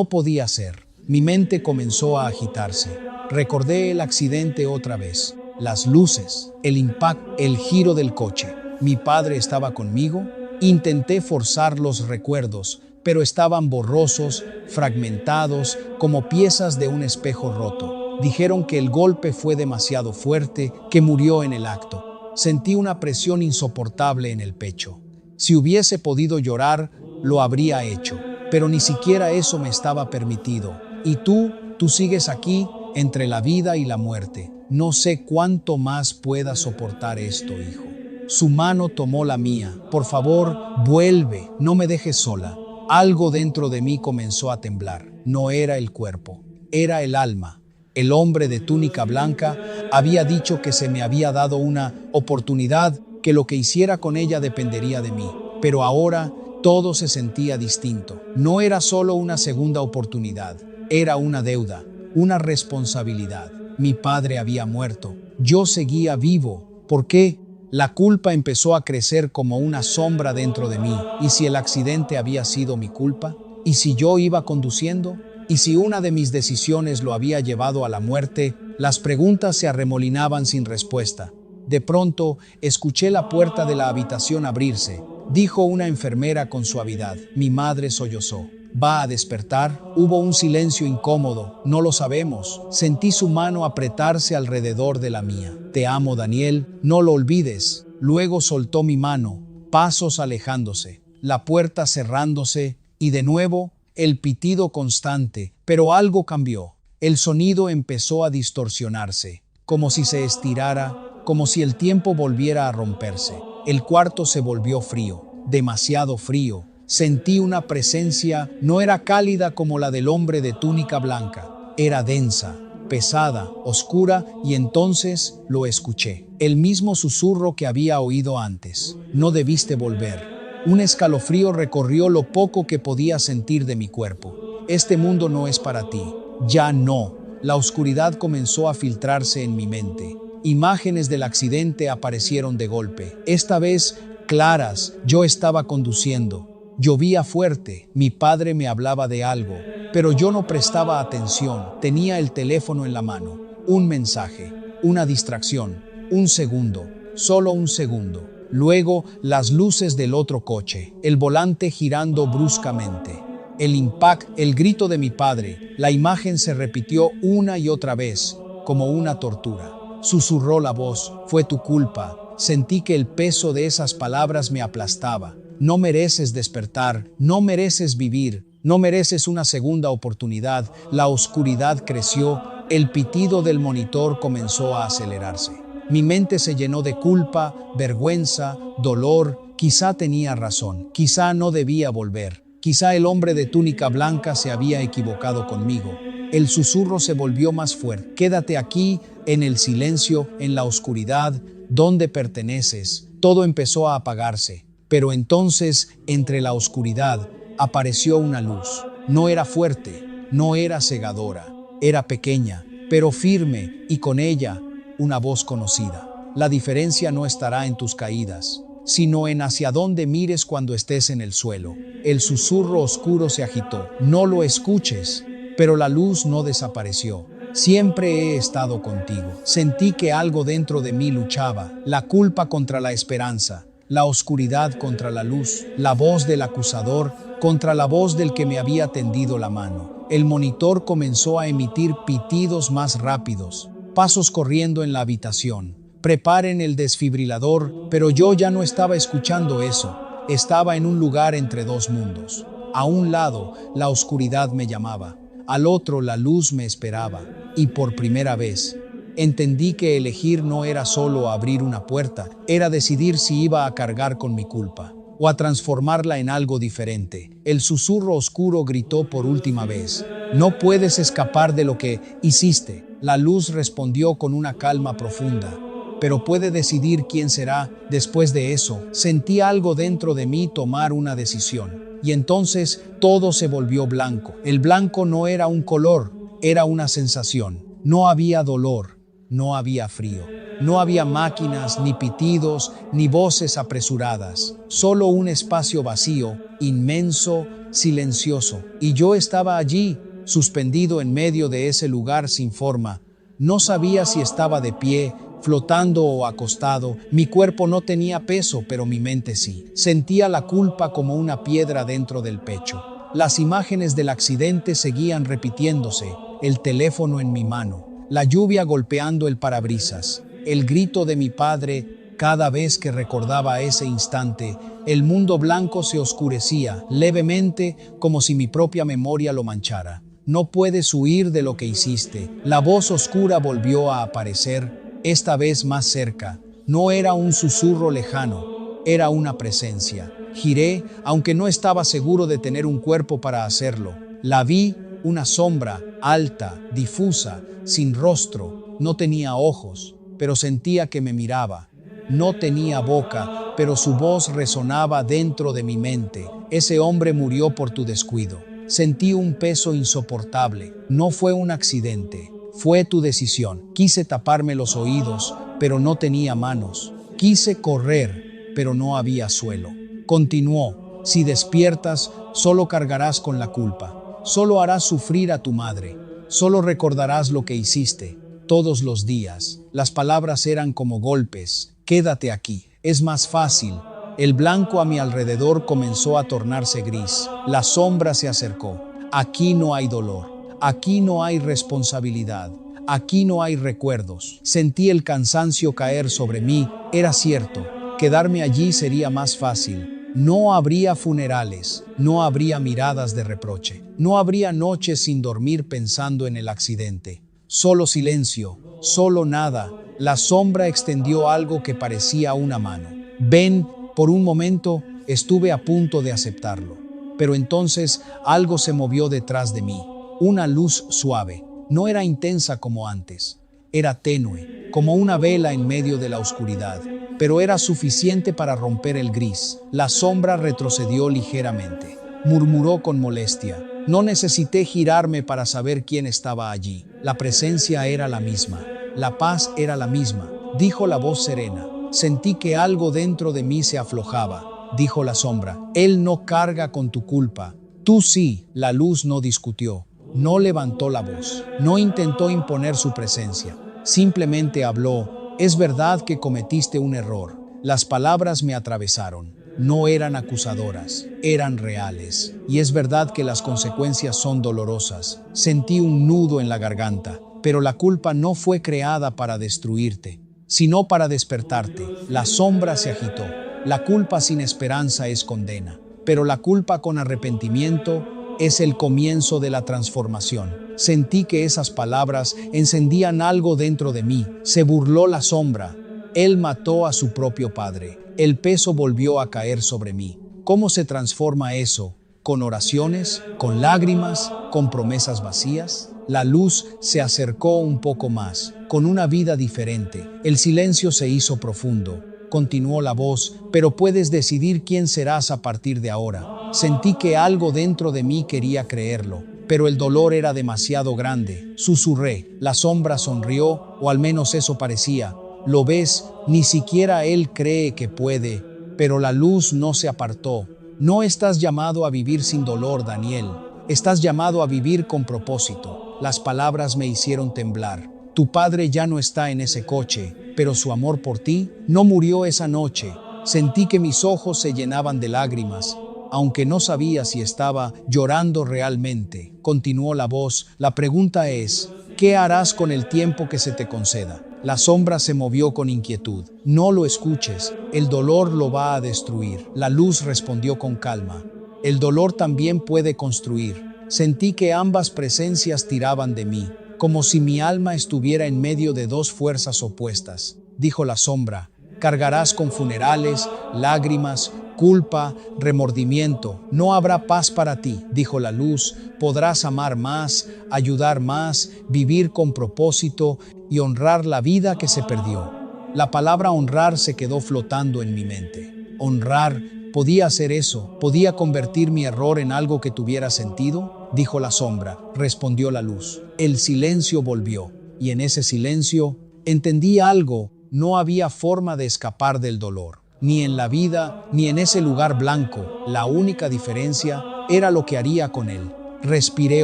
podía ser. Mi mente comenzó a agitarse. Recordé el accidente otra vez. Las luces, el impacto, el giro del coche. ¿Mi padre estaba conmigo? Intenté forzar los recuerdos, pero estaban borrosos, fragmentados, como piezas de un espejo roto. Dijeron que el golpe fue demasiado fuerte, que murió en el acto. Sentí una presión insoportable en el pecho. Si hubiese podido llorar, lo habría hecho, pero ni siquiera eso me estaba permitido. Y tú sigues aquí, entre la vida y la muerte. No sé cuánto más pueda soportar esto, hijo. Su mano tomó la mía. Por favor, vuelve, no me dejes sola. Algo dentro de mí comenzó a temblar. No era el cuerpo, era el alma. El hombre de túnica blanca había dicho que se me había dado una oportunidad, que lo que hiciera con ella dependería de mí. Pero ahora todo se sentía distinto. No era solo una segunda oportunidad, era una deuda, una responsabilidad. Mi padre había muerto. Yo seguía vivo. ¿Por qué? La culpa empezó a crecer como una sombra dentro de mí. ¿Y si el accidente había sido mi culpa? ¿Y si yo iba conduciendo? ¿Y si una de mis decisiones lo había llevado a la muerte? Las preguntas se arremolinaban sin respuesta. De pronto, escuché la puerta de la habitación abrirse. Dijo una enfermera con suavidad. Mi madre sollozó. ¿Va a despertar? Hubo un silencio incómodo. No lo sabemos. Sentí su mano apretarse alrededor de la mía. Te amo, Daniel. No lo olvides. Luego soltó mi mano. Pasos alejándose. La puerta cerrándose. Y de nuevo, el pitido constante. Pero algo cambió. El sonido empezó a distorsionarse. Como si se estirara. Como si el tiempo volviera a romperse. El cuarto se volvió frío. Demasiado frío. Sentí una presencia, no era cálida como la del hombre de túnica blanca. Era densa, pesada, oscura, y entonces lo escuché. El mismo susurro que había oído antes. No debiste volver. Un escalofrío recorrió lo poco que podía sentir de mi cuerpo. Este mundo no es para ti. Ya no. La oscuridad comenzó a filtrarse en mi mente. Imágenes del accidente aparecieron de golpe. Esta vez, claras. Yo estaba conduciendo. Llovía fuerte, mi padre me hablaba de algo, pero yo no prestaba atención. Tenía el teléfono en la mano. Un mensaje, una distracción, un segundo, solo un segundo. Luego, las luces del otro coche, el volante girando bruscamente. El impacto, el grito de mi padre, la imagen se repitió una y otra vez, como una tortura. Susurró la voz, fue tu culpa. Sentí que el peso de esas palabras me aplastaba. No mereces despertar, no mereces vivir, no mereces una segunda oportunidad. La oscuridad creció, el pitido del monitor comenzó a acelerarse. Mi mente se llenó de culpa, vergüenza, dolor. Quizá tenía razón, quizá no debía volver. Quizá el hombre de túnica blanca se había equivocado conmigo. El susurro se volvió más fuerte. Quédate aquí, en el silencio, en la oscuridad, donde perteneces. Todo empezó a apagarse. Pero entonces, entre la oscuridad, apareció una luz. No era fuerte, no era cegadora. Era pequeña, pero firme, y con ella, una voz conocida. La diferencia no estará en tus caídas, sino en hacia dónde mires cuando estés en el suelo. El susurro oscuro se agitó. No lo escuches, pero la luz no desapareció. Siempre he estado contigo. Sentí que algo dentro de mí luchaba, la culpa contra la esperanza, la oscuridad contra la luz, la voz del acusador contra la voz del que me había tendido la mano. El monitor comenzó a emitir pitidos más rápidos, pasos corriendo en la habitación. Preparen el desfibrilador, pero yo ya no estaba escuchando eso. Estaba en un lugar entre dos mundos. A un lado, la oscuridad me llamaba. Al otro, la luz me esperaba. Y por primera vez, entendí que elegir no era solo abrir una puerta, era decidir si iba a cargar con mi culpa o a transformarla en algo diferente. El susurro oscuro gritó por última vez: no puedes escapar de lo que hiciste. La luz respondió con una calma profunda: pero puede decidir quién será. Después de eso, sentí algo dentro de mí tomar una decisión. Y entonces todo se volvió blanco. El blanco no era un color, era una sensación. No había dolor, no había frío. No había máquinas, ni pitidos, ni voces apresuradas. Solo un espacio vacío, inmenso, silencioso. Y yo estaba allí, suspendido en medio de ese lugar sin forma. No sabía si estaba de pie, flotando o acostado. Mi cuerpo no tenía peso, pero mi mente sí. Sentía la culpa como una piedra dentro del pecho. Las imágenes del accidente seguían repitiéndose, el teléfono en mi mano, la lluvia golpeando el parabrisas, el grito de mi padre. Cada vez que recordaba ese instante, el mundo blanco se oscurecía, levemente, como si mi propia memoria lo manchara. No puedes huir de lo que hiciste. La voz oscura volvió a aparecer, esta vez más cerca. No era un susurro lejano, era una presencia. Giré, aunque no estaba seguro de tener un cuerpo para hacerlo. La vi, una sombra, alta, difusa, sin rostro. No tenía ojos, pero sentía que me miraba. No tenía boca, pero su voz resonaba dentro de mi mente. Ese hombre murió por tu descuido. Sentí un peso insoportable. No fue un accidente. Fue tu decisión. Quise taparme los oídos, pero no tenía manos. Quise correr, pero no había suelo. Continuó: si despiertas, solo cargarás con la culpa. Solo harás sufrir a tu madre. Solo recordarás lo que hiciste. Todos los días. Las palabras eran como golpes. Quédate aquí. Es más fácil. El blanco a mi alrededor comenzó a tornarse gris. La sombra se acercó. Aquí no hay dolor. Aquí no hay responsabilidad. Aquí no hay recuerdos. Sentí el cansancio caer sobre mí. Era cierto. Quedarme allí sería más fácil. No habría funerales. No habría miradas de reproche. No habría noches sin dormir pensando en el accidente. Solo silencio. Solo nada. La sombra extendió algo que parecía una mano. Ven. Por un momento estuve a punto de aceptarlo. Pero entonces algo se movió detrás de mí. Una luz suave. No era intensa como antes. Era tenue, como una vela en medio de la oscuridad. Pero era suficiente para romper el gris. La sombra retrocedió ligeramente. Murmuró con molestia. No necesité girarme para saber quién estaba allí. La presencia era la misma. La paz era la misma. Dijo la voz serena. Sentí que algo dentro de mí se aflojaba. dijo la sombra. Él no carga con tu culpa. Tú sí. La luz no discutió, no levantó la voz, no intentó imponer su presencia. Simplemente habló. Es verdad que cometiste un error. Las palabras me atravesaron. No eran acusadoras, eran reales. Y es verdad que las consecuencias son dolorosas. Sentí un nudo en la garganta, pero la culpa no fue creada para destruirte, sino para despertarte. La sombra se agitó. La culpa sin esperanza es condena, pero la culpa con arrepentimiento es el comienzo de la transformación. Sentí que esas palabras encendían algo dentro de mí. Se burló la sombra. Él mató a su propio padre. El peso volvió a caer sobre mí. ¿Cómo se transforma eso? ¿Con oraciones? ¿Con lágrimas? ¿Con promesas vacías? La luz se acercó un poco más, con una vida diferente. El silencio se hizo profundo. Continuó la voz, pero puedes decidir quién serás a partir de ahora. Sentí que algo dentro de mí quería creerlo, pero el dolor era demasiado grande. Susurré. La sombra sonrió, o al menos eso parecía. ¿Lo ves? Ni siquiera él cree que puede, pero la luz no se apartó. No estás llamado a vivir sin dolor, Daniel. Estás llamado a vivir con propósito. Las palabras me hicieron temblar. Tu padre ya no está en ese coche, pero su amor por ti no murió esa noche. Sentí que mis ojos se llenaban de lágrimas, aunque no sabía si estaba llorando realmente. Continuó la voz. La pregunta es, ¿qué harás con el tiempo que se te conceda? La sombra se movió con inquietud. No lo escuches, el dolor lo va a destruir. La luz respondió con calma. El dolor también puede construir. Sentí que ambas presencias tiraban de mí, como si mi alma estuviera en medio de dos fuerzas opuestas. Dijo la sombra, cargarás con funerales, lágrimas, culpa, remordimiento. No habrá paz para ti, dijo la luz. Podrás amar más, ayudar más, vivir con propósito y honrar la vida que se perdió. La palabra honrar se quedó flotando en mi mente. Honrar, ¿podía hacer eso? ¿Podía convertir mi error en algo que tuviera sentido? Dijo la sombra, respondió la luz. El silencio volvió, y en ese silencio entendí algo. No había forma de escapar del dolor, ni en la vida, ni en ese lugar blanco. La única diferencia era lo que haría con él. Respiré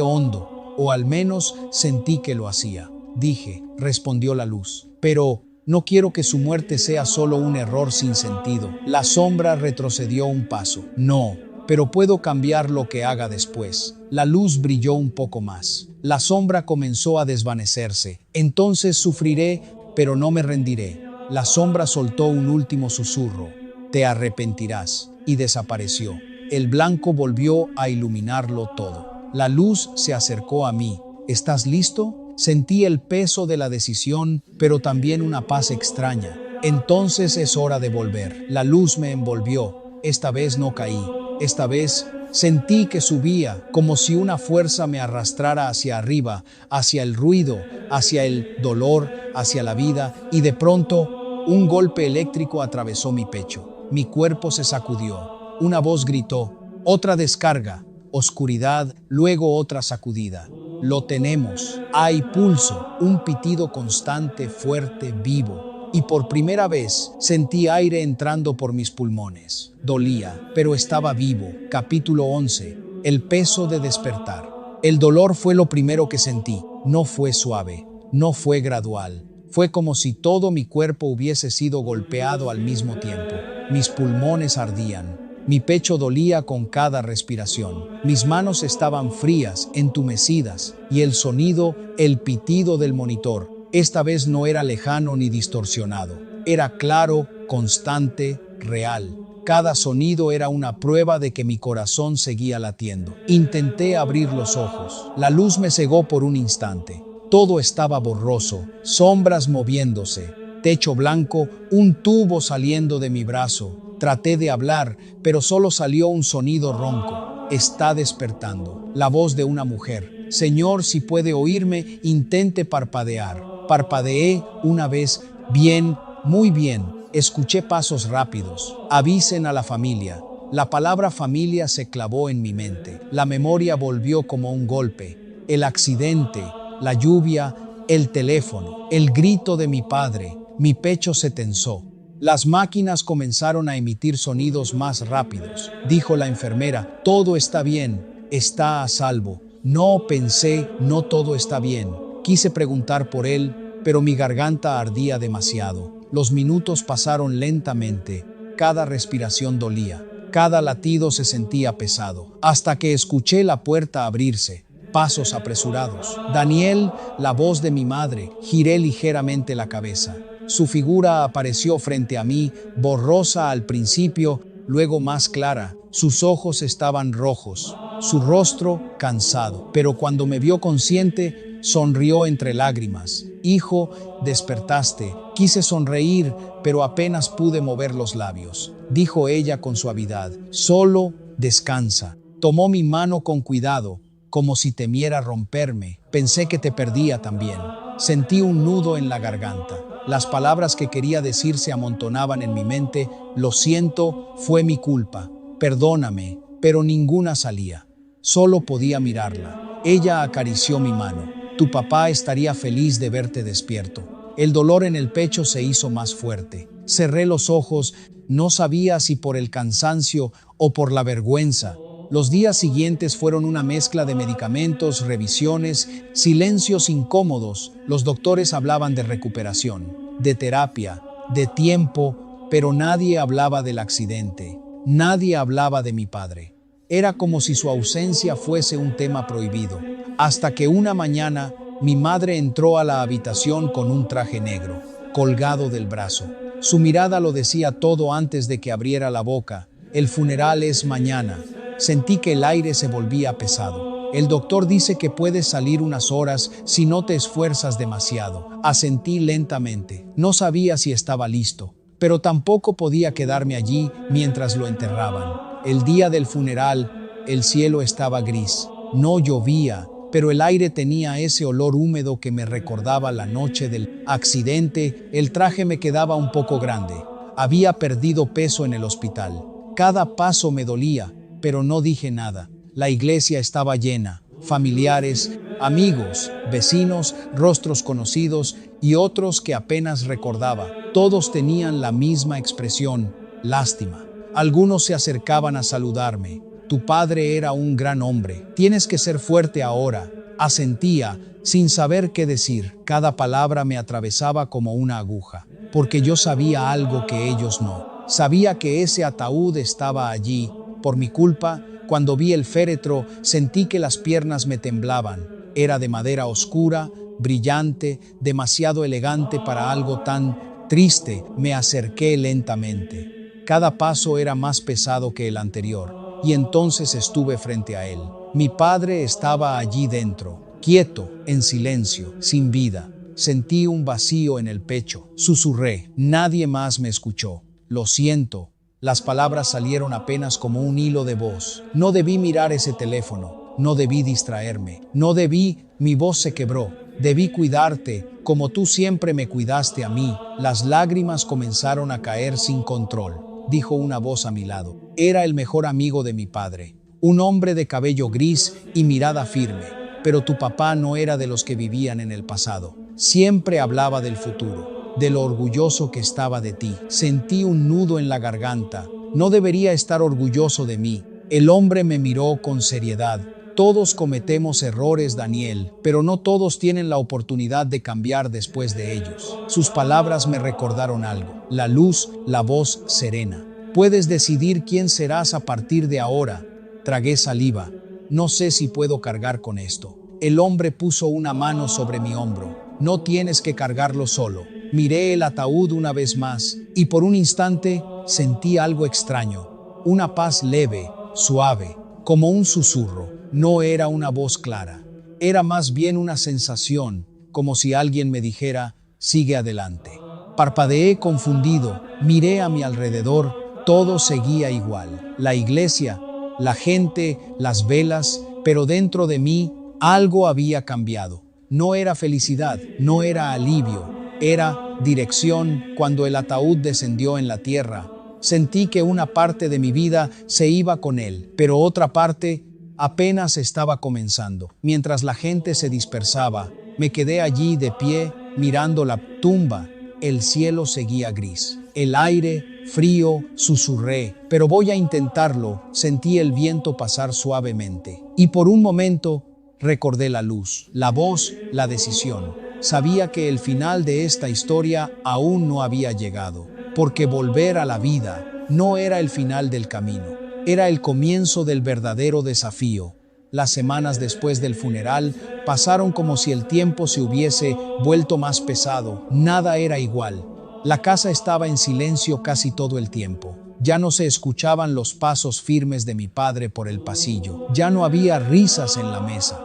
hondo, o al menos sentí que lo hacía. Dije, respondió la luz, pero no quiero que su muerte sea solo un error sin sentido. La sombra retrocedió un paso. No, pero puedo cambiar lo que haga después. La luz brilló un poco más. La sombra comenzó a desvanecerse. Entonces sufriré, pero no me rendiré. La sombra soltó un último susurro. Te arrepentirás. Y desapareció. El blanco volvió a iluminarlo todo. La luz se acercó a mí. ¿Estás listo? Sentí el peso de la decisión, pero también una paz extraña. Entonces es hora de volver. La luz me envolvió. Esta vez no caí. Esta vez sentí que subía, como si una fuerza me arrastrara hacia arriba, hacia el ruido, hacia el dolor, hacia la vida, y de pronto un golpe eléctrico atravesó mi pecho. Mi cuerpo se sacudió. Una voz gritó, otra descarga, oscuridad, luego otra sacudida. Lo tenemos. Hay pulso, un pitido constante, fuerte, vivo. Y por primera vez sentí aire entrando por mis pulmones. Dolía, pero estaba vivo. Capítulo 11. El peso de despertar. El dolor fue lo primero que sentí. No fue suave, no fue gradual. Fue como si todo mi cuerpo hubiese sido golpeado al mismo tiempo. Mis pulmones ardían. Mi pecho dolía con cada respiración. Mis manos estaban frías, entumecidas, y el sonido, el pitido del monitor, esta vez no era lejano ni distorsionado. Era claro, constante, real. Cada sonido era una prueba de que mi corazón seguía latiendo. Intenté abrir los ojos. La luz me cegó por un instante. Todo estaba borroso, sombras moviéndose, techo blanco, un tubo saliendo de mi brazo. Traté de hablar, pero solo salió un sonido ronco. Está despertando. La voz de una mujer. Señor, si puede oírme, intente parpadear. Parpadeé una vez. Bien, muy bien. Escuché pasos rápidos. Avisen a la familia. La palabra familia se clavó en mi mente. La memoria volvió como un golpe. El accidente, la lluvia, el teléfono, el grito de mi padre. Mi pecho se tensó. Las máquinas comenzaron a emitir sonidos más rápidos. Dijo la enfermera, todo está bien, está a salvo. No pensé, no todo está bien. Quise preguntar por él, pero mi garganta ardía demasiado. Los minutos pasaron lentamente. Cada respiración dolía. Cada latido se sentía pesado. Hasta que escuché la puerta abrirse. Pasos apresurados. Daniel, la voz de mi madre. Giré ligeramente la cabeza. Su figura apareció frente a mí, borrosa al principio, luego más clara. Sus ojos estaban rojos, su rostro cansado. Pero cuando me vio consciente, sonrió entre lágrimas. Hijo, despertaste. Quise sonreír, pero apenas pude mover los labios. Dijo ella con suavidad, solo descansa. Tomó mi mano con cuidado, como si temiera romperme. Pensé que te perdía también. Sentí un nudo en la garganta. Las palabras que quería decir se amontonaban en mi mente. Lo siento, fue mi culpa. Perdóname, pero ninguna salía. Solo podía mirarla. Ella acarició mi mano. Tu papá estaría feliz de verte despierto. El dolor en el pecho se hizo más fuerte. Cerré los ojos. No sabía si por el cansancio o por la vergüenza. Los días siguientes fueron una mezcla de medicamentos, revisiones, silencios incómodos. Los doctores hablaban de recuperación, de terapia, de tiempo, pero nadie hablaba del accidente. Nadie hablaba de mi padre. Era como si su ausencia fuese un tema prohibido. Hasta que una mañana, mi madre entró a la habitación con un traje negro, colgado del brazo. Su mirada lo decía todo antes de que abriera la boca. El funeral es mañana. Sentí que el aire se volvía pesado. El doctor dice que puedes salir unas horas si no te esfuerzas demasiado. Asentí lentamente. No sabía si estaba listo, pero tampoco podía quedarme allí mientras lo enterraban. El día del funeral, el cielo estaba gris. No llovía, pero el aire tenía ese olor húmedo que me recordaba la noche del accidente. El traje me quedaba un poco grande. Había perdido peso en el hospital. Cada paso me dolía, pero no dije nada. La iglesia estaba llena. Familiares, amigos, vecinos, rostros conocidos y otros que apenas recordaba. Todos tenían la misma expresión, lástima. Algunos se acercaban a saludarme. Tu padre era un gran hombre. Tienes que ser fuerte ahora. Asentía, sin saber qué decir. Cada palabra me atravesaba como una aguja, porque yo sabía algo que ellos no. Sabía que ese ataúd estaba allí. Por mi culpa, cuando vi el féretro, sentí que las piernas me temblaban. Era de madera oscura, brillante, demasiado elegante para algo tan triste. Me acerqué lentamente. Cada paso era más pesado que el anterior, y entonces estuve frente a él. Mi padre estaba allí dentro, quieto, en silencio, sin vida. Sentí un vacío en el pecho. Susurré. Nadie más me escuchó. Lo siento. Las palabras salieron apenas como un hilo de voz. No debí mirar ese teléfono. No debí distraerme. No debí. Mi voz se quebró. Debí cuidarte, como tú siempre me cuidaste a mí. Las lágrimas comenzaron a caer sin control. Dijo una voz a mi lado. Era el mejor amigo de mi padre. Un hombre de cabello gris y mirada firme. Pero tu papá no era de los que vivían en el pasado. Siempre hablaba del futuro, de lo orgulloso que estaba de ti. Sentí un nudo en la garganta. No debería estar orgulloso de mí. El hombre me miró con seriedad. Todos cometemos errores, Daniel, pero no todos tienen la oportunidad de cambiar después de ellos. Sus palabras me recordaron algo. La luz, la voz serena. Puedes decidir quién serás a partir de ahora. Tragué saliva. No sé si puedo cargar con esto. El hombre puso una mano sobre mi hombro. No tienes que cargarlo solo. Miré el ataúd una vez más y por un instante sentí algo extraño. Una paz leve, suave, como un susurro. No era una voz clara. Era más bien una sensación, como si alguien me dijera, sigue adelante. Parpadeé confundido, miré a mi alrededor, todo seguía igual. La iglesia, la gente, las velas, pero dentro de mí algo había cambiado. No era felicidad, no era alivio, era dirección. Cuando el ataúd descendió en la tierra, sentí que una parte de mi vida se iba con él, pero otra parte apenas estaba comenzando. Mientras la gente se dispersaba, me quedé allí de pie, mirando la tumba. el cielo seguía gris. El aire, frío, susurré. Pero voy a intentarlo. Sentí el viento pasar suavemente. Y por un momento recordé la luz, la voz, la decisión. Sabía que el final de esta historia aún no había llegado, porque volver a la vida no era el final del camino, era el comienzo del verdadero desafío. Las semanas después del funeral pasaron como si el tiempo se hubiese vuelto más pesado. Nada era igual. La casa estaba en silencio casi todo el tiempo. Ya no se escuchaban los pasos firmes de mi padre por el pasillo. Ya no había risas en la mesa,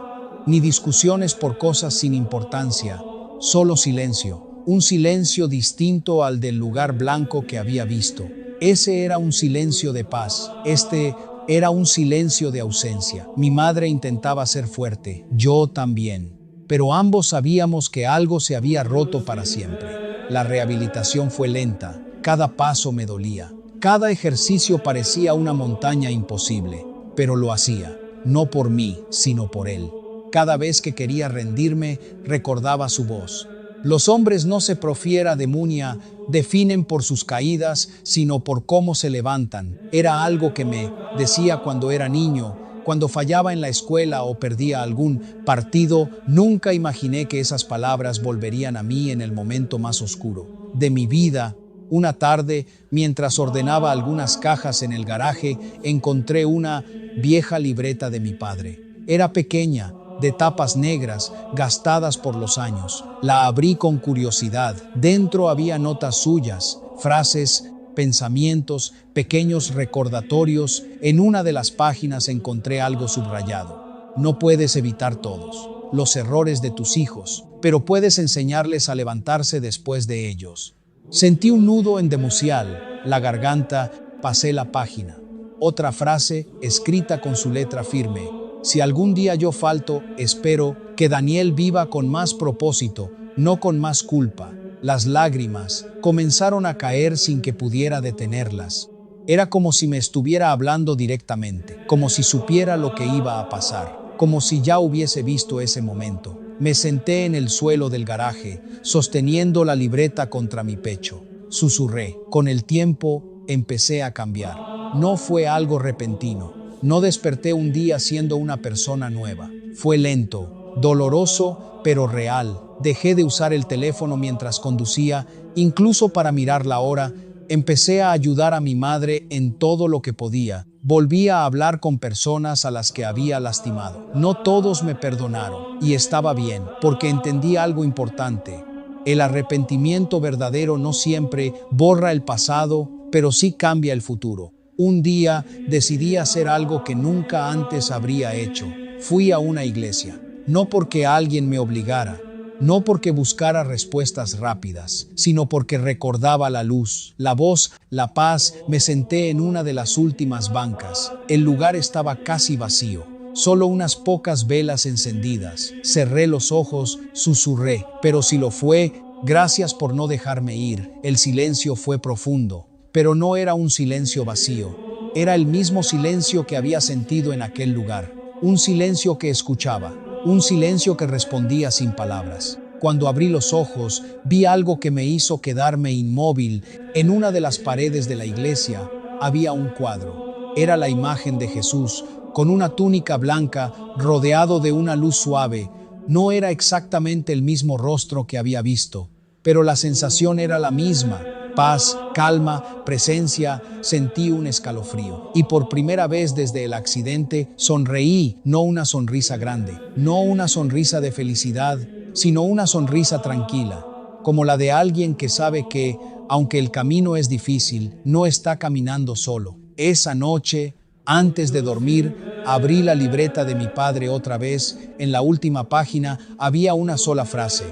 ni discusiones por cosas sin importancia. Solo silencio. Un silencio distinto al del lugar blanco que había visto. Ese era un silencio de paz. Este era un silencio de ausencia. Mi madre intentaba ser fuerte, yo también. Pero ambos sabíamos que algo se había roto para siempre. La rehabilitación fue lenta. Cada paso me dolía. Cada ejercicio parecía una montaña imposible. Pero lo hacía, no por mí, sino por él. Cada vez que quería rendirme, recordaba su voz. Los hombres no se profiera demunia, definen por sus caídas, sino por cómo se levantan. Era algo que me decía cuando era niño, cuando fallaba en la escuela o perdía algún partido. Nunca imaginé que esas palabras volverían a mí en el momento más oscuro de mi vida. Una tarde, mientras ordenaba algunas cajas en el garaje, encontré una vieja libreta de mi padre. Era pequeña, de tapas negras, gastadas por los años. La abrí con curiosidad. Dentro había notas suyas, frases, pensamientos, pequeños recordatorios. En una de las páginas encontré algo subrayado. No puedes evitar todos los errores de tus hijos, pero puedes enseñarles a levantarse después de ellos. Sentí un nudo endemucial, la garganta, pasé la página. Otra frase, escrita con su letra firme. Si algún día yo falto, espero que Daniel viva con más propósito, no con más culpa. Las lágrimas comenzaron a caer sin que pudiera detenerlas. Era como si me estuviera hablando directamente, como si supiera lo que iba a pasar, como si ya hubiese visto ese momento. Me senté en el suelo del garaje, sosteniendo la libreta contra mi pecho. Susurré. Con el tiempo, empecé a cambiar. No fue algo repentino. No desperté un día siendo una persona nueva. Fue lento, doloroso, pero real. Dejé de usar el teléfono mientras conducía, incluso para mirar la hora. Empecé a ayudar a mi madre en todo lo que podía. Volví a hablar con personas a las que había lastimado. No todos me perdonaron, y estaba bien, porque entendí algo importante. El arrepentimiento verdadero no siempre borra el pasado, pero sí cambia el futuro. Un día decidí hacer algo que nunca antes habría hecho. Fui a una iglesia, no porque alguien me obligara, no porque buscara respuestas rápidas, sino porque recordaba la luz, la voz, la paz. Me senté en una de las últimas bancas. El lugar estaba casi vacío, solo unas pocas velas encendidas. Cerré los ojos, susurré, pero si lo fue, gracias por no dejarme ir. El silencio fue profundo. Pero no era un silencio vacío, era el mismo silencio que había sentido en aquel lugar, un silencio que escuchaba, un silencio que respondía sin palabras. Cuando abrí los ojos, vi algo que me hizo quedarme inmóvil. En una de las paredes de la iglesia había un cuadro. Era la imagen de Jesús, con una túnica blanca, rodeado de una luz suave. No era exactamente el mismo rostro que había visto, pero la sensación era la misma. Paz, calma, presencia. Sentí un escalofrío. Y por primera vez desde el accidente sonreí, no una sonrisa grande, no una sonrisa de felicidad, sino una sonrisa tranquila, como la de alguien que sabe que, aunque el camino es difícil, no está caminando solo. Esa noche, antes de dormir, abrí la libreta de mi padre otra vez. En la última página había una sola frase: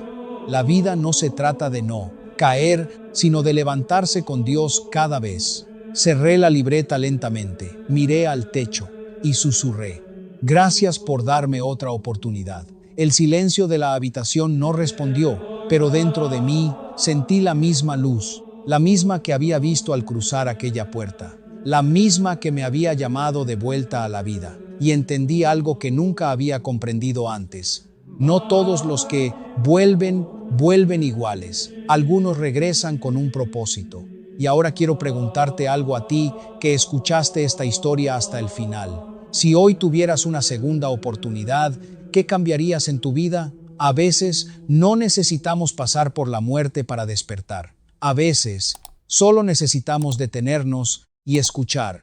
la vida no se trata de no caer, sino de levantarse con Dios cada vez. Cerré la libreta lentamente, miré al techo y susurré: gracias por darme otra oportunidad. El silencio de la habitación no respondió, pero dentro de mí sentí la misma luz, la misma que había visto al cruzar aquella puerta, la misma que me había llamado de vuelta a la vida. Y entendí algo que nunca había comprendido antes. No todos los que vuelven iguales. Algunos regresan con un propósito. Y ahora quiero preguntarte algo a ti que escuchaste esta historia hasta el final. Si hoy tuvieras una segunda oportunidad, ¿qué cambiarías en tu vida? A veces no necesitamos pasar por la muerte para despertar. A veces solo necesitamos detenernos y escuchar.